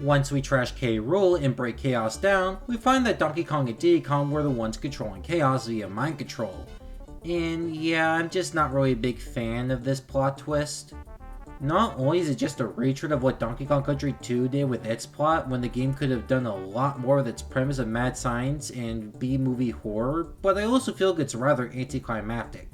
Once we trash K. Rool and break Chaos down, we find that Donkey Kong and Diddy Kong were the ones controlling Chaos via mind control. And yeah, I'm just not really a big fan of this plot twist. Not only is it just a retread of what Donkey Kong Country 2 did with its plot when the game could have done a lot more with its premise of mad science and B-movie horror, but I also feel like it's rather anticlimactic.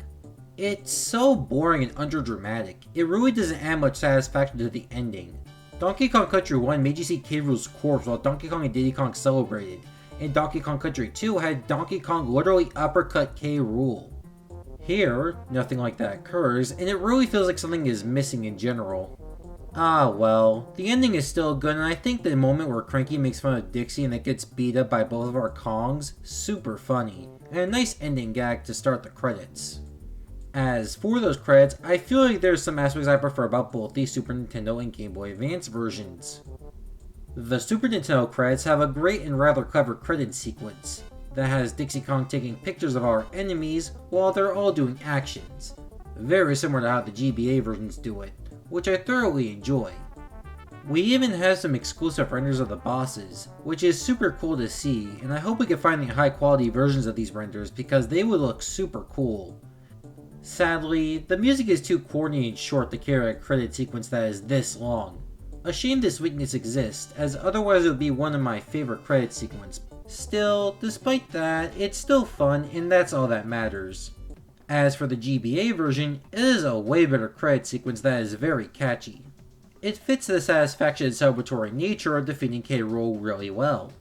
It's so boring and underdramatic, it really doesn't add much satisfaction to the ending. Donkey Kong Country 1 made you see K. Rool's corpse while Donkey Kong and Diddy Kong celebrated, and Donkey Kong Country 2 had Donkey Kong literally uppercut K. Rool. Here, nothing like that occurs, and it really feels like something is missing in general. Ah well, the ending is still good, and I think the moment where Cranky makes fun of Dixie and it gets beat up by both of our Kongs, super funny, and a nice ending gag to start the credits. As for those credits, I feel like there's some aspects I prefer about both the Super Nintendo and Game Boy Advance versions. The Super Nintendo credits have a great and rather clever credit sequence that has Dixie Kong taking pictures of our enemies while they're all doing actions. Very similar to how the GBA versions do it, which I thoroughly enjoy. We even have some exclusive renders of the bosses, which is super cool to see, and I hope we can find the high quality versions of these renders because they would look super cool. Sadly, the music is too corny and short to carry a credit sequence that is this long. A shame this weakness exists, as otherwise it would be one of my favorite credit sequences. Still, despite that, it's still fun and that's all that matters. As for the GBA version, it is a way better credit sequence that is very catchy. It fits the satisfaction and celebratory nature of defeating K. Rool really well.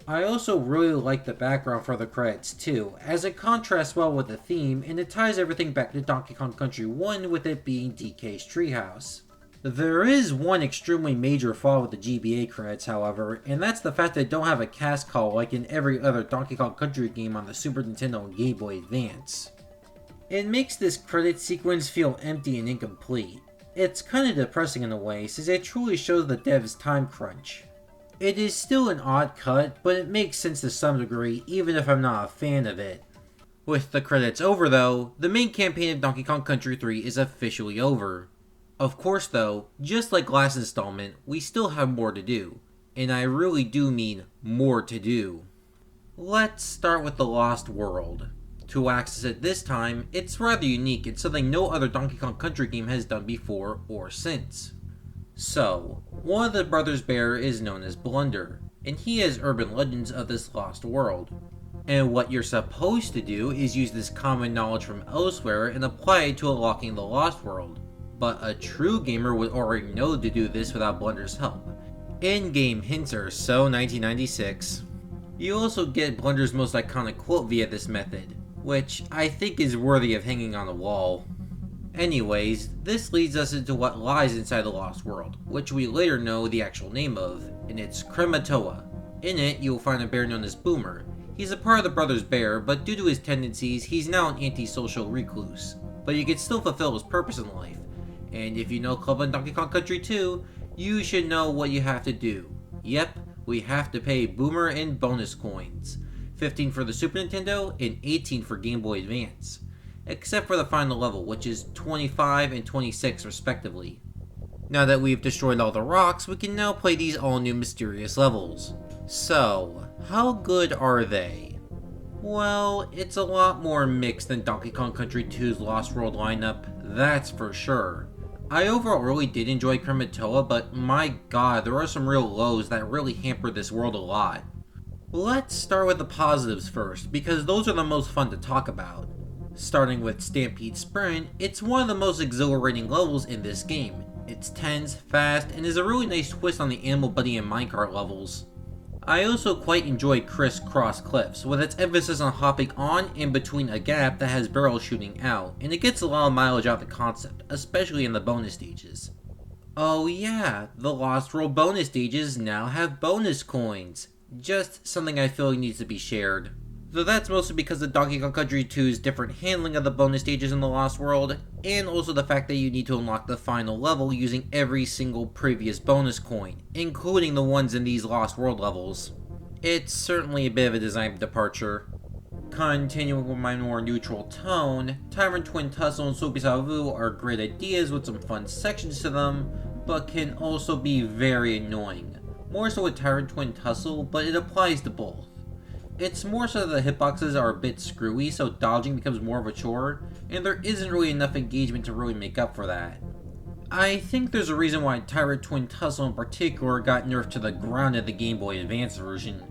I also really like the background for the credits too, as it contrasts well with the theme and it ties everything back to Donkey Kong Country 1 with it being DK's treehouse. There is one extremely major flaw with the GBA credits, however, and that's the fact that they don't have a cast call like in every other Donkey Kong Country game on the Super Nintendo and Game Boy Advance. It makes this credit sequence feel empty and incomplete. It's kinda depressing in a way, since it truly shows the devs' time crunch. It is still an odd cut, but it makes sense to some degree, even if I'm not a fan of it. With the credits over though, the main campaign of Donkey Kong Country 3 is officially over. Of course though, just like last installment, we still have more to do. And I really do mean more to do. Let's start with the Lost World. To access it this time, it's rather unique and something no other Donkey Kong Country game has done before or since. So, one of the Brothers Bear is known as Blunder, and he has urban legends of this Lost World. And what you're supposed to do is use this common knowledge from elsewhere and apply it to unlocking the Lost World. But a true gamer would already know to do this without Blunder's help. In-game hints are so 1996. You also get Blunder's most iconic quote via this method, which I think is worthy of hanging on a wall. Anyways, this leads us into what lies inside the Lost World, which we later know the actual name of, and it's Krematoa. In it, you will find a bear known as Boomer. He's a part of the Brothers Bear, but due to his tendencies, he's now an antisocial recluse. But he can still fulfill his purpose in life. And if you know Club on Donkey Kong Country 2, you should know what you have to do. Yep, we have to pay Boomer in bonus coins. 15 for the Super Nintendo and 18 for Game Boy Advance. Except for the final level, which is 25 and 26 respectively. Now that we've destroyed all the rocks, we can now play these all new mysterious levels. So, how good are they? Well, it's a lot more mixed than Donkey Kong Country 2's Lost World lineup, that's for sure. I overall really did enjoy Krematoa, but my god, there are some real lows that really hamper this world a lot. Let's start with the positives first, because those are the most fun to talk about. Starting with Stampede Sprint, it's one of the most exhilarating levels in this game. It's tense, fast, and is a really nice twist on the Animal Buddy and Minecart levels. I also quite enjoy Criss-Cross Cliffs, with its emphasis on hopping on and between a gap that has barrels shooting out, and it gets a lot of mileage out of the concept, especially in the bonus stages. Oh yeah, the Lost World bonus stages now have bonus coins. Just something I feel needs to be shared. Though that's mostly because of Donkey Kong Country 2's different handling of the bonus stages in the Lost World, and also the fact that you need to unlock the final level using every single previous bonus coin, including the ones in these Lost World levels. It's certainly a bit of a design departure. Continuing with my more neutral tone, Tyrant Twin Tussle and Soapy Savu are great ideas with some fun sections to them, but can also be very annoying. More so with Tyrant Twin Tussle, but it applies to both. It's more so that the hitboxes are a bit screwy, so dodging becomes more of a chore, and there isn't really enough engagement to really make up for that. I think there's a reason why Tyrant Twin Tussle in particular got nerfed to the ground in the Game Boy Advance version.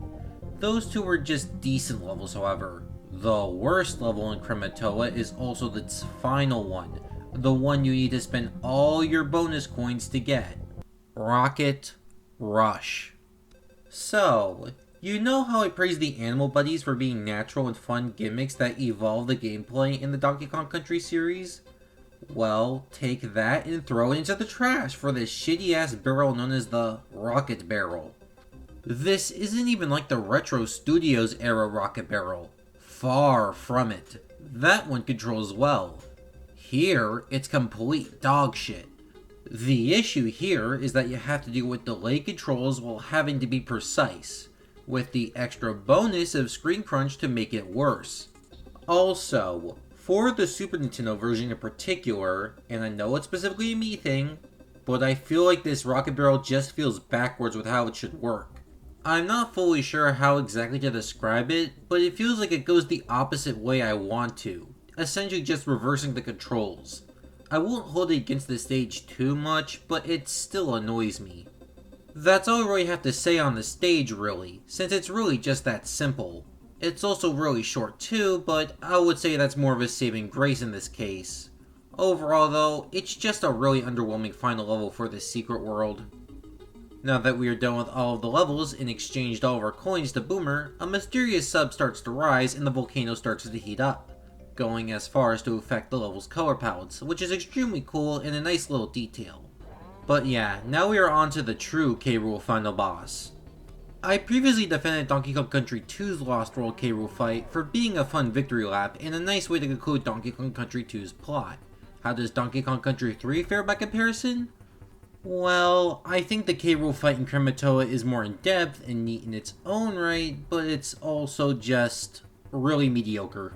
Those two were just decent levels, however. The worst level in Krematoa is also its final one, the one you need to spend all your bonus coins to get. Rocket Rush. So, you know how I praised the Animal Buddies for being natural and fun gimmicks that evolve the gameplay in the Donkey Kong Country series? Well, take that and throw it into the trash for this shitty ass barrel known as the Rocket Barrel. This isn't even like the Retro Studios era Rocket Barrel. Far from it. That one controls well. Here, it's complete dog shit. The issue here is that you have to deal with delayed controls while having to be precise, with the extra bonus of screen crunch to make it worse. Also, for the Super Nintendo version in particular, and I know it's specifically a me thing, but I feel like this Rocket Barrel just feels backwards with how it should work. I'm not fully sure how exactly to describe it, but it feels like it goes the opposite way I want to. essentially just reversing the controls. I won't hold it against the stage too much, but it still annoys me. That's all I really have to say on the stage really, since it's really just that simple. It's also really short too, but I would say that's more of a saving grace in this case. Overall though, it's just a really underwhelming final level for this secret world. Now that we are done with all of the levels and exchanged all of our coins to Boomer, a mysterious sub starts to rise and the volcano starts to heat up, going as far as to affect the level's color palettes, which is extremely cool and a nice little detail. But yeah, now we are on to the true K. Rool final boss. I previously defended Donkey Kong Country 2's Lost World K. Rool fight for being a fun victory lap and a nice way to conclude Donkey Kong Country 2's plot. How does Donkey Kong Country 3 fare by comparison? Well, I think the K. Rool fight in Krematoa is more in-depth and neat in its own right, but it's also just really mediocre.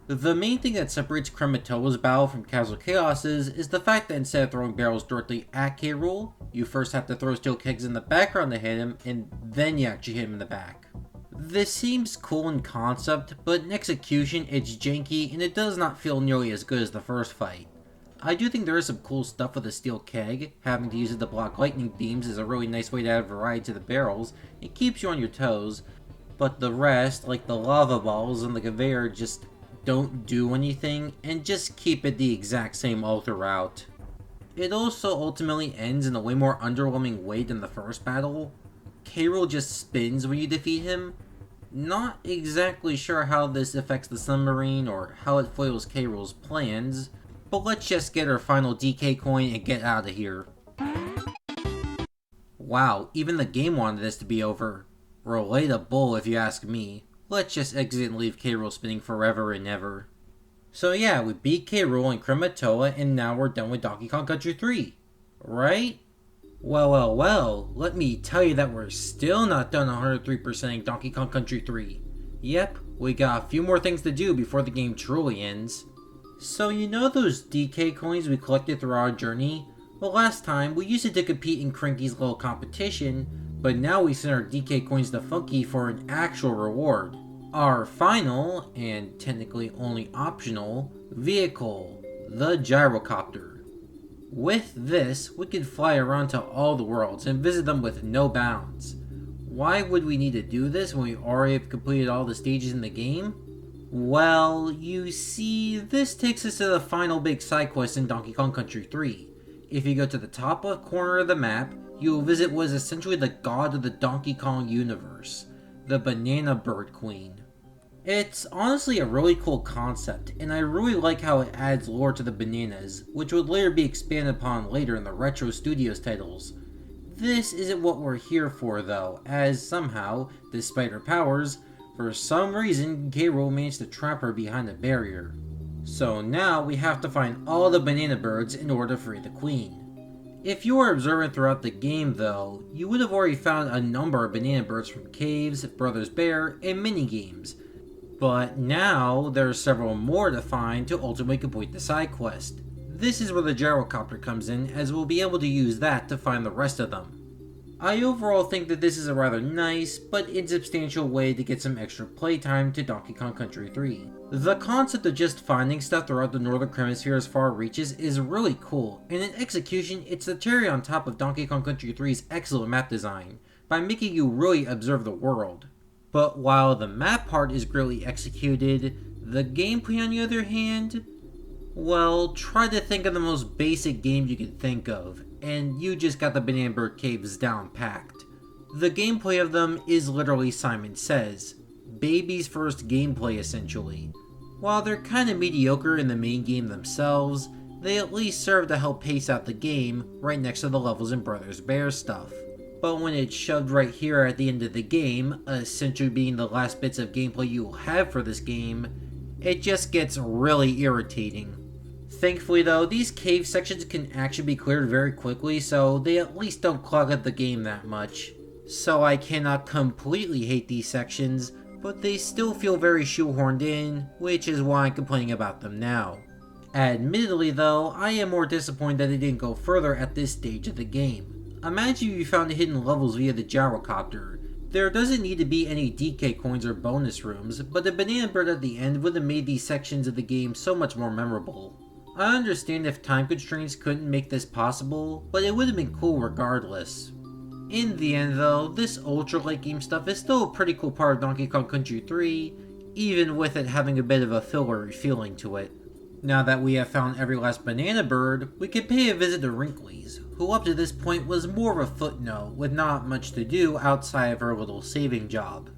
The main thing that separates Krematoa's battle from Castle Chaos's is the fact that instead of throwing barrels directly at K. Rool, you first have to throw steel kegs in the background to hit him, and then you actually hit him in the back. This seems cool in concept, but in execution it's janky and it does not feel nearly as good as the first fight. I do think there is some cool stuff with the steel keg. Having to use it to block lightning beams is a really nice way to add variety to the barrels. It keeps you on your toes, but the rest, like the lava balls and the conveyor, just don't do anything and just keep it the exact same all throughout. It also ultimately ends in a way more underwhelming way than the first battle. K. Rool just spins when you defeat him. Not exactly sure how this affects the submarine or how it foils K. Rool's plans, but let's just get our final DK coin and get out of here. Wow, even the game wanted this to be over. Relatable if you ask me. Let's just exit and leave K. Rool spinning forever and ever. So yeah, we beat K. Rool in Krematoa and now we're done with Donkey Kong Country 3. Right? Well, let me tell you that we're still not done 103%ing Donkey Kong Country 3. Yep, we got a few more things to do before the game truly ends. So you know those DK coins we collected throughout our journey? Well, last time we used it to compete in Cranky's little competition, but now we send our DK coins to Funky for an actual reward. Our final, and technically only optional, vehicle, the gyrocopter. With this, we can fly around to all the worlds and visit them with no bounds. Why would we need to do this when we already have completed all the stages in the game? Well, you see, this takes us to the final big side quest in Donkey Kong Country 3. If you go to the top left corner of the map, you will visit what is essentially the god of the Donkey Kong universe, the Banana Bird Queen. It's honestly a really cool concept, and I really like how it adds lore to the bananas, which would later be expanded upon later in the Retro Studios titles. This isn't what we're here for though, as somehow, despite her powers, for some reason, K. Rool managed to trap her behind a barrier. So now we have to find all the banana birds in order to free the queen. If you were observant throughout the game though, you would have already found a number of banana birds from caves, Brothers Bear, and minigames. But now there are several more to find to ultimately complete the side quest. This is where the gyrocopter comes in, as we'll be able to use that to find the rest of them. I overall think that this is a rather nice, but insubstantial way to get some extra playtime to Donkey Kong Country 3. The concept of just finding stuff throughout the Northern Hemisphere as far reaches is really cool, and in execution, it's the cherry on top of Donkey Kong Country 3's excellent map design, by making you really observe the world. But while the map part is greatly executed, the gameplay on the other hand, well, try to think of the most basic game you can think of, and you just got the Banana Bird Caves down packed. The gameplay of them is literally Simon Says, baby's first gameplay essentially. While they're kinda mediocre in the main game themselves, they at least serve to help pace out the game right next to the levels in Brothers Bear stuff. But when it's shoved right here at the end of the game, essentially being the last bits of gameplay you will have for this game, it just gets really irritating. Thankfully though, these cave sections can actually be cleared very quickly, so they at least don't clog up the game that much. So I cannot completely hate these sections, but they still feel very shoehorned in, which is why I'm complaining about them now. Admittedly though, I am more disappointed that they didn't go further at this stage of the game. Imagine if you found hidden levels via the gyrocopter. There doesn't need to be any DK coins or bonus rooms, but the banana bird at the end would have made these sections of the game so much more memorable. I understand if time constraints couldn't make this possible, but it would have been cool regardless. In the end though, this ultra late game stuff is still a pretty cool part of Donkey Kong Country 3, even with it having a bit of a fillery feeling to it. Now that we have found every last banana bird, we can pay a visit to Wrinkly's, who up to this point was more of a footnote with not much to do outside of her little saving job.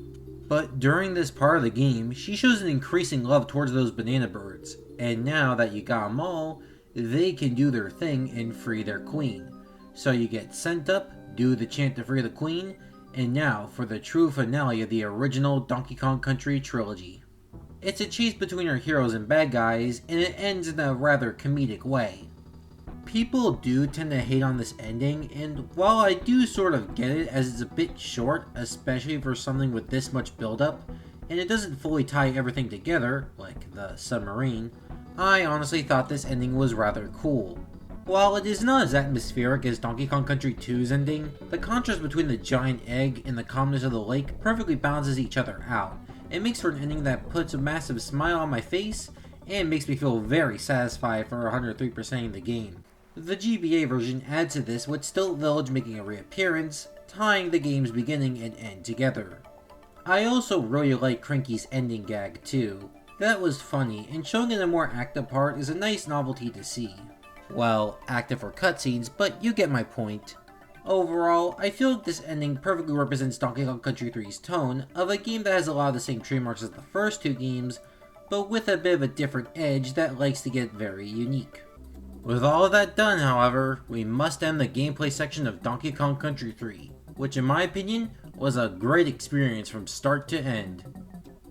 But during this part of the game, she shows an increasing love towards those banana birds, and now that you got them all, they can do their thing and free their queen. So you get sent up, do the chant to free the queen, and now for the true finale of the original Donkey Kong Country trilogy. It's a chase between our heroes and bad guys, and it ends in a rather comedic way. People do tend to hate on this ending, and while I do sort of get it as it's a bit short, especially for something with this much build-up, and it doesn't fully tie everything together, like the submarine, I honestly thought this ending was rather cool. While it is not as atmospheric as Donkey Kong Country 2's ending, the contrast between the giant egg and the calmness of the lake perfectly balances each other out. It makes for an ending that puts a massive smile on my face, and makes me feel very satisfied for 103%ing the game. The GBA version adds to this with Stilt Village making a reappearance, tying the game's beginning and end together. I also really like Cranky's ending gag too. That was funny, and showing in a more active part is a nice novelty to see. Well, active for cutscenes, but you get my point. Overall, I feel like this ending perfectly represents Donkey Kong Country 3's tone of a game that has a lot of the same trademarks as the first two games, but with a bit of a different edge that likes to get very unique. With all of that done, however, we must end the gameplay section of Donkey Kong Country 3, which in my opinion was a great experience from start to end.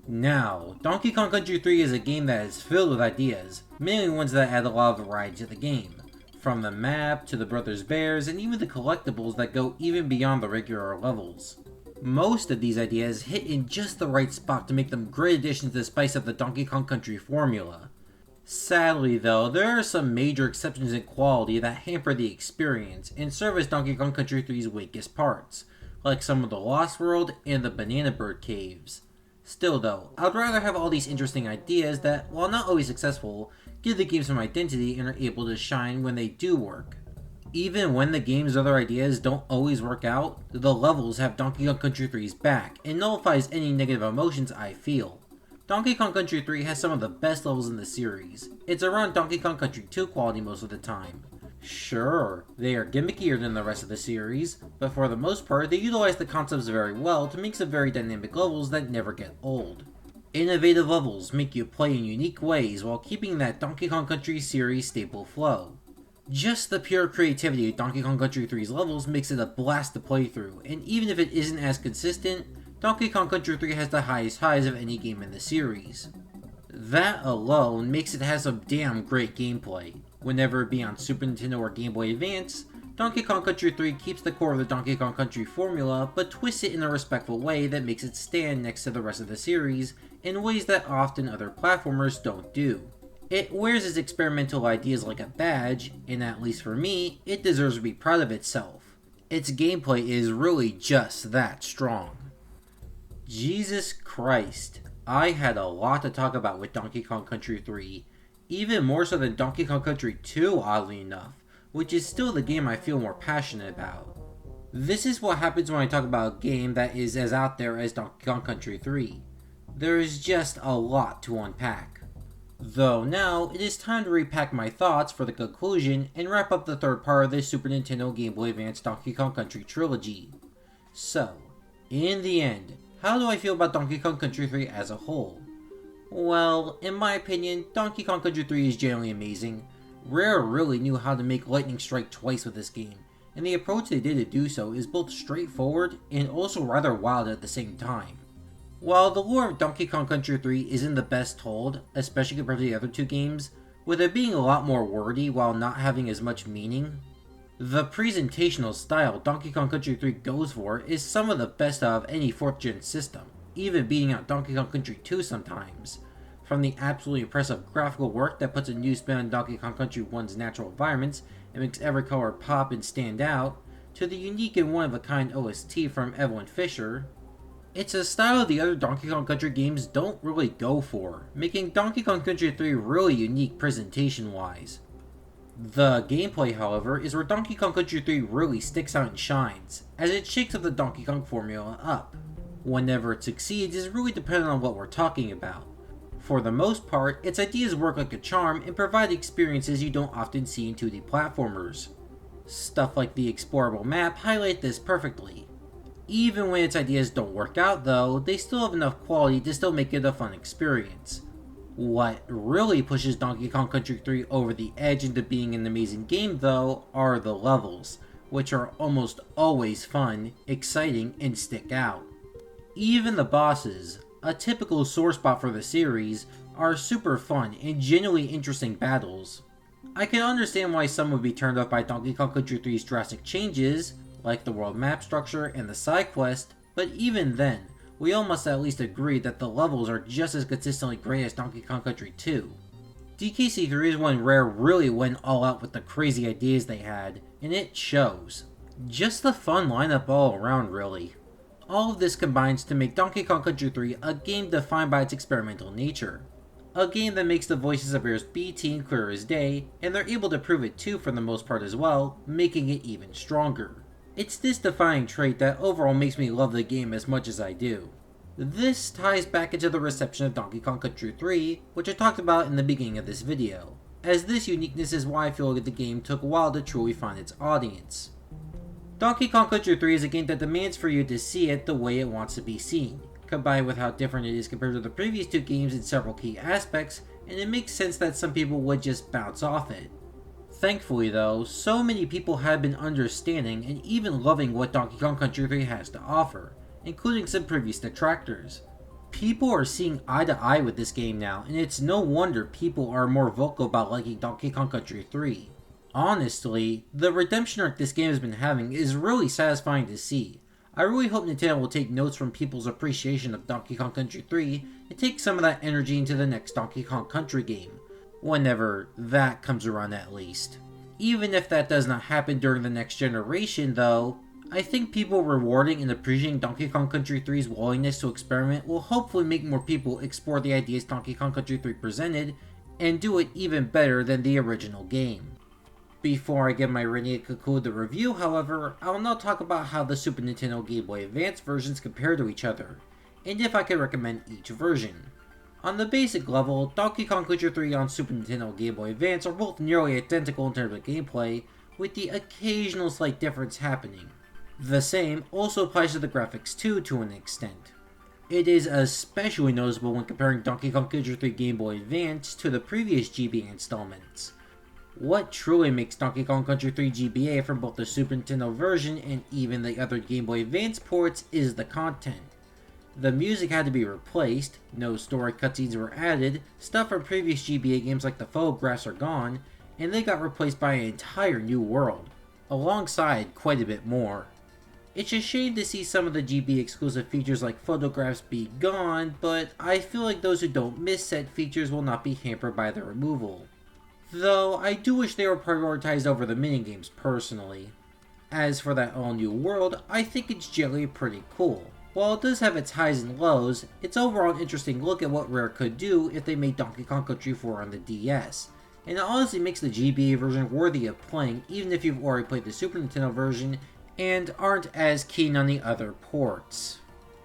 Now, Donkey Kong Country 3 is a game that is filled with ideas, mainly ones that add a lot of variety to the game. From the map, to the Brothers Bears, and even the collectibles that go even beyond the regular levels. Most of these ideas hit in just the right spot to make them great additions to spice up the Donkey Kong Country formula. Sadly though, there are some major exceptions in quality that hamper the experience and serve as Donkey Kong Country 3's weakest parts, like some of the Lost World and the Banana Bird Caves. Still though, I'd rather have all these interesting ideas that, while not always successful, give the game some identity and are able to shine when they do work. Even when the game's other ideas don't always work out, the levels have Donkey Kong Country 3's back and nullifies any negative emotions I feel. Donkey Kong Country 3 has some of the best levels in the series. It's around Donkey Kong Country 2 quality most of the time. Sure, they are gimmickier than the rest of the series, but for the most part they utilize the concepts very well to make some very dynamic levels that never get old. Innovative levels make you play in unique ways while keeping that Donkey Kong Country series staple flow. Just the pure creativity of Donkey Kong Country 3's levels makes it a blast to play through, and even if it isn't as consistent, Donkey Kong Country 3 has the highest highs of any game in the series. That alone makes it have some damn great gameplay. Whenever it be on Super Nintendo or Game Boy Advance, Donkey Kong Country 3 keeps the core of the Donkey Kong Country formula, but twists it in a respectful way that makes it stand next to the rest of the series in ways that often other platformers don't do. It wears its experimental ideas like a badge, and at least for me, it deserves to be proud of itself. Its gameplay is really just that strong. Jesus Christ, I had a lot to talk about with Donkey Kong Country 3, even more so than Donkey Kong Country 2 oddly enough, which is still the game I feel more passionate about. This is what happens when I talk about a game that is as out there as Donkey Kong Country 3. There is just a lot to unpack. Though now, it is time to repack my thoughts for the conclusion and wrap up the third part of this Super Nintendo Game Boy Advance Donkey Kong Country trilogy. So, in the end, how do I feel about Donkey Kong Country 3 as a whole? Well, in my opinion, Donkey Kong Country 3 is generally amazing. Rare really knew how to make lightning strike twice with this game, and the approach they did to do so is both straightforward and also rather wild at the same time. While the lore of Donkey Kong Country 3 isn't the best told, especially compared to the other two games, with it being a lot more wordy while not having as much meaning, the presentational style Donkey Kong Country 3 goes for is some of the best out of any 4th gen system, even beating out Donkey Kong Country 2 sometimes. From the absolutely impressive graphical work that puts a new spin on Donkey Kong Country 1's natural environments and makes every color pop and stand out, to the unique and one-of-a-kind OST from Evelyn Fisher, It's a style the other Donkey Kong Country games don't really go for, making Donkey Kong Country 3 really unique presentation-wise. The gameplay, however, is where Donkey Kong Country 3 really sticks out and shines, as it shakes up the Donkey Kong formula up. Whenever it succeeds is really dependent on what we're talking about. For the most part, its ideas work like a charm and provide experiences you don't often see in 2D platformers. Stuff like the explorable map highlight this perfectly. Even when its ideas don't work out though, they still have enough quality to still make it a fun experience. What really pushes Donkey Kong Country 3 over the edge into being an amazing game though are the levels, which are almost always fun, exciting, and stick out. Even the bosses, a typical sore spot for the series, are super fun and genuinely interesting battles. I can understand why some would be turned off by Donkey Kong Country 3's drastic changes, like the world map structure and the side quest, but even then, we all must at least agree that the levels are just as consistently great as Donkey Kong Country 2. DKC3 is when Rare really went all out with the crazy ideas they had, and it shows. Just a fun lineup all around really. All of this combines to make Donkey Kong Country 3 a game defined by its experimental nature. A game that makes the voices of Rare's B team clear as day, and they're able to prove it too for the most part as well, making it even stronger. It's this defining trait that overall makes me love the game as much as I do. This ties back into the reception of Donkey Kong Country 3, which I talked about in the beginning of this video, as this uniqueness is why I feel like the game took a while to truly find its audience. Donkey Kong Country 3 is a game that demands for you to see it the way it wants to be seen, combined with how different it is compared to the previous two games in several key aspects, and it makes sense that some people would just bounce off it. Thankfully though, so many people have been understanding and even loving what Donkey Kong Country 3 has to offer, including some previous detractors. People are seeing eye to eye with this game now, and it's no wonder people are more vocal about liking Donkey Kong Country 3. Honestly, the redemption arc this game has been having is really satisfying to see. I really hope Nintendo will take notes from people's appreciation of Donkey Kong Country 3 and take some of that energy into the next Donkey Kong Country game. Whenever that comes around at least. Even if that does not happen during the next generation though, I think people rewarding and appreciating Donkey Kong Country 3's willingness to experiment will hopefully make more people explore the ideas Donkey Kong Country 3 presented and do it even better than the original game. Before I give my rating and conclude the review however, I will now talk about how the Super Nintendo Game Boy Advance versions compare to each other, and if I can recommend each version. On the basic level, Donkey Kong Country 3 on Super Nintendo Game Boy Advance are both nearly identical in terms of gameplay, with the occasional slight difference happening. The same also applies to the graphics too to an extent. It is especially noticeable when comparing Donkey Kong Country 3 Game Boy Advance to the previous GBA installments. What truly makes Donkey Kong Country 3 GBA from both the Super Nintendo version and even the other Game Boy Advance ports is the content. The music had to be replaced, no story cutscenes were added, stuff from previous GBA games like the photographs are gone, and they got replaced by an entire new world, alongside quite a bit more. It's a shame to see some of the GBA exclusive features like photographs be gone, but I feel like those who don't miss said features will not be hampered by their removal. Though I do wish they were prioritized over the minigames personally. As for that all new world, I think it's generally pretty cool. While it does have its highs and lows, it's overall an interesting look at what Rare could do if they made Donkey Kong Country 4 on the DS, and it honestly makes the GBA version worthy of playing even if you've already played the Super Nintendo version and aren't as keen on the other ports.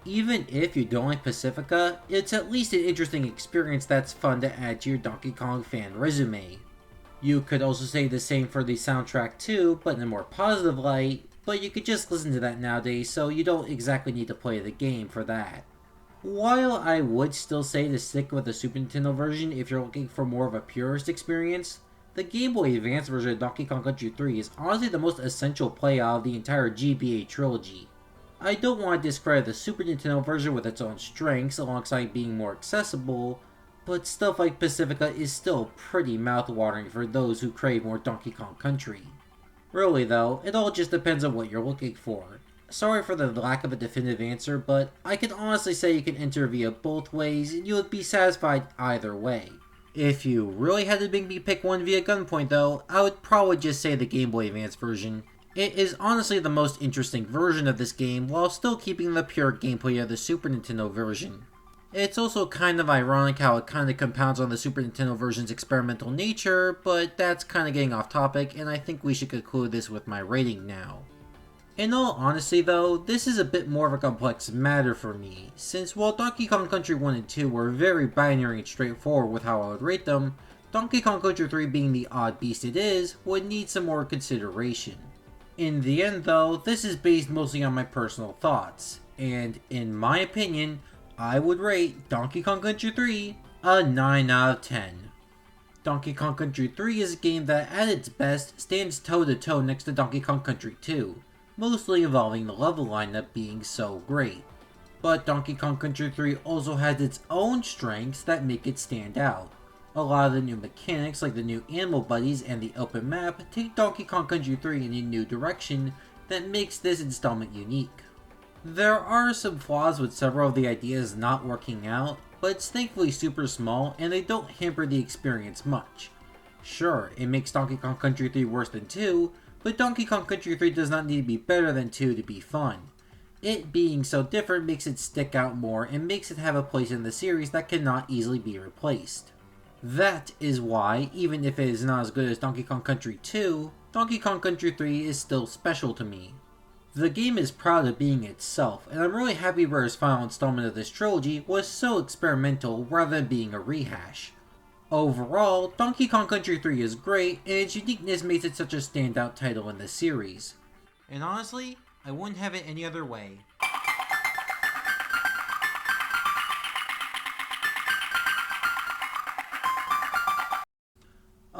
Even if you don't like Pacifica, it's at least an interesting experience that's fun to add to your Donkey Kong fan resume. You could also say the same for the soundtrack too, but in a more positive light, but you could just listen to that nowadays, so you don't exactly need to play the game for that. While I would still say to stick with the Super Nintendo version if you're looking for more of a purist experience, the Game Boy Advance version of Donkey Kong Country 3 is honestly the most essential play out of the entire GBA trilogy. I don't want to discredit the Super Nintendo version with its own strengths alongside being more accessible, but stuff like Pacifica is still pretty mouthwatering for those who crave more Donkey Kong Country. Really though, it all just depends on what you're looking for. Sorry for the lack of a definitive answer, but I can honestly say you can enter via both ways and you would be satisfied either way. If you really had to make me pick one via gunpoint though, I would probably just say the Game Boy Advance version, It is honestly the most interesting version of this game while still keeping the pure gameplay of the Super Nintendo version. It's also kind of ironic how it kind of compounds on the Super Nintendo version's experimental nature, but that's kind of getting off topic, and I think we should conclude this with my rating now. In all honesty though, this is a bit more of a complex matter for me, since while Donkey Kong Country 1 and 2 were very binary and straightforward with how I would rate them, Donkey Kong Country 3 being the odd beast it is, would need some more consideration. In the end though, this is based mostly on my personal thoughts, and in my opinion, I would rate Donkey Kong Country 3 a 9 out of 10. Donkey Kong Country 3 is a game that at its best stands toe to toe next to Donkey Kong Country 2, mostly involving the level lineup being so great. But Donkey Kong Country 3 also has its own strengths that make it stand out. A lot of the new mechanics like the new animal buddies and the open map take Donkey Kong Country 3 in a new direction that makes this installment unique. There are some flaws with several of the ideas not working out, but it's thankfully super small and they don't hamper the experience much. Sure, it makes Donkey Kong Country 3 worse than 2, but Donkey Kong Country 3 does not need to be better than 2 to be fun. It being so different makes it stick out more and makes it have a place in the series that cannot easily be replaced. That is why, even if it is not as good as Donkey Kong Country 2, Donkey Kong Country 3 is still special to me. The game is proud of being itself, and I'm really happy Rare's final installment of this trilogy was so experimental rather than being a rehash. Overall, Donkey Kong Country 3 is great, and its uniqueness makes it such a standout title in the series. And honestly, I wouldn't have it any other way.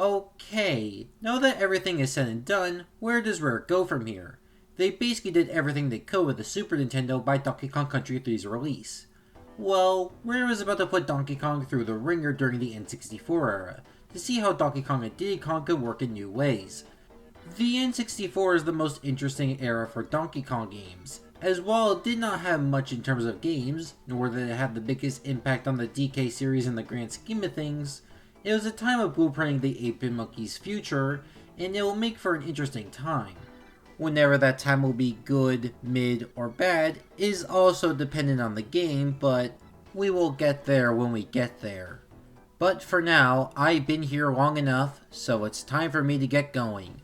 Okay, now that everything is said and done, where does Rare go from here? They basically did everything they could with the Super Nintendo by Donkey Kong Country 3's release. Well, Rare is about to put Donkey Kong through the ringer during the N64 era, to see how Donkey Kong and Diddy Kong could work in new ways. The N64 is the most interesting era for Donkey Kong games, as while it did not have much in terms of games, nor did it have the biggest impact on the DK series in the grand scheme of things, it was a time of blueprinting the 8-bit monkey's future, and it will make for an interesting time. Whenever that time will be good, mid, or bad is also dependent on the game, but we will get there when we get there. But for now, I've been here long enough, so it's time for me to get going.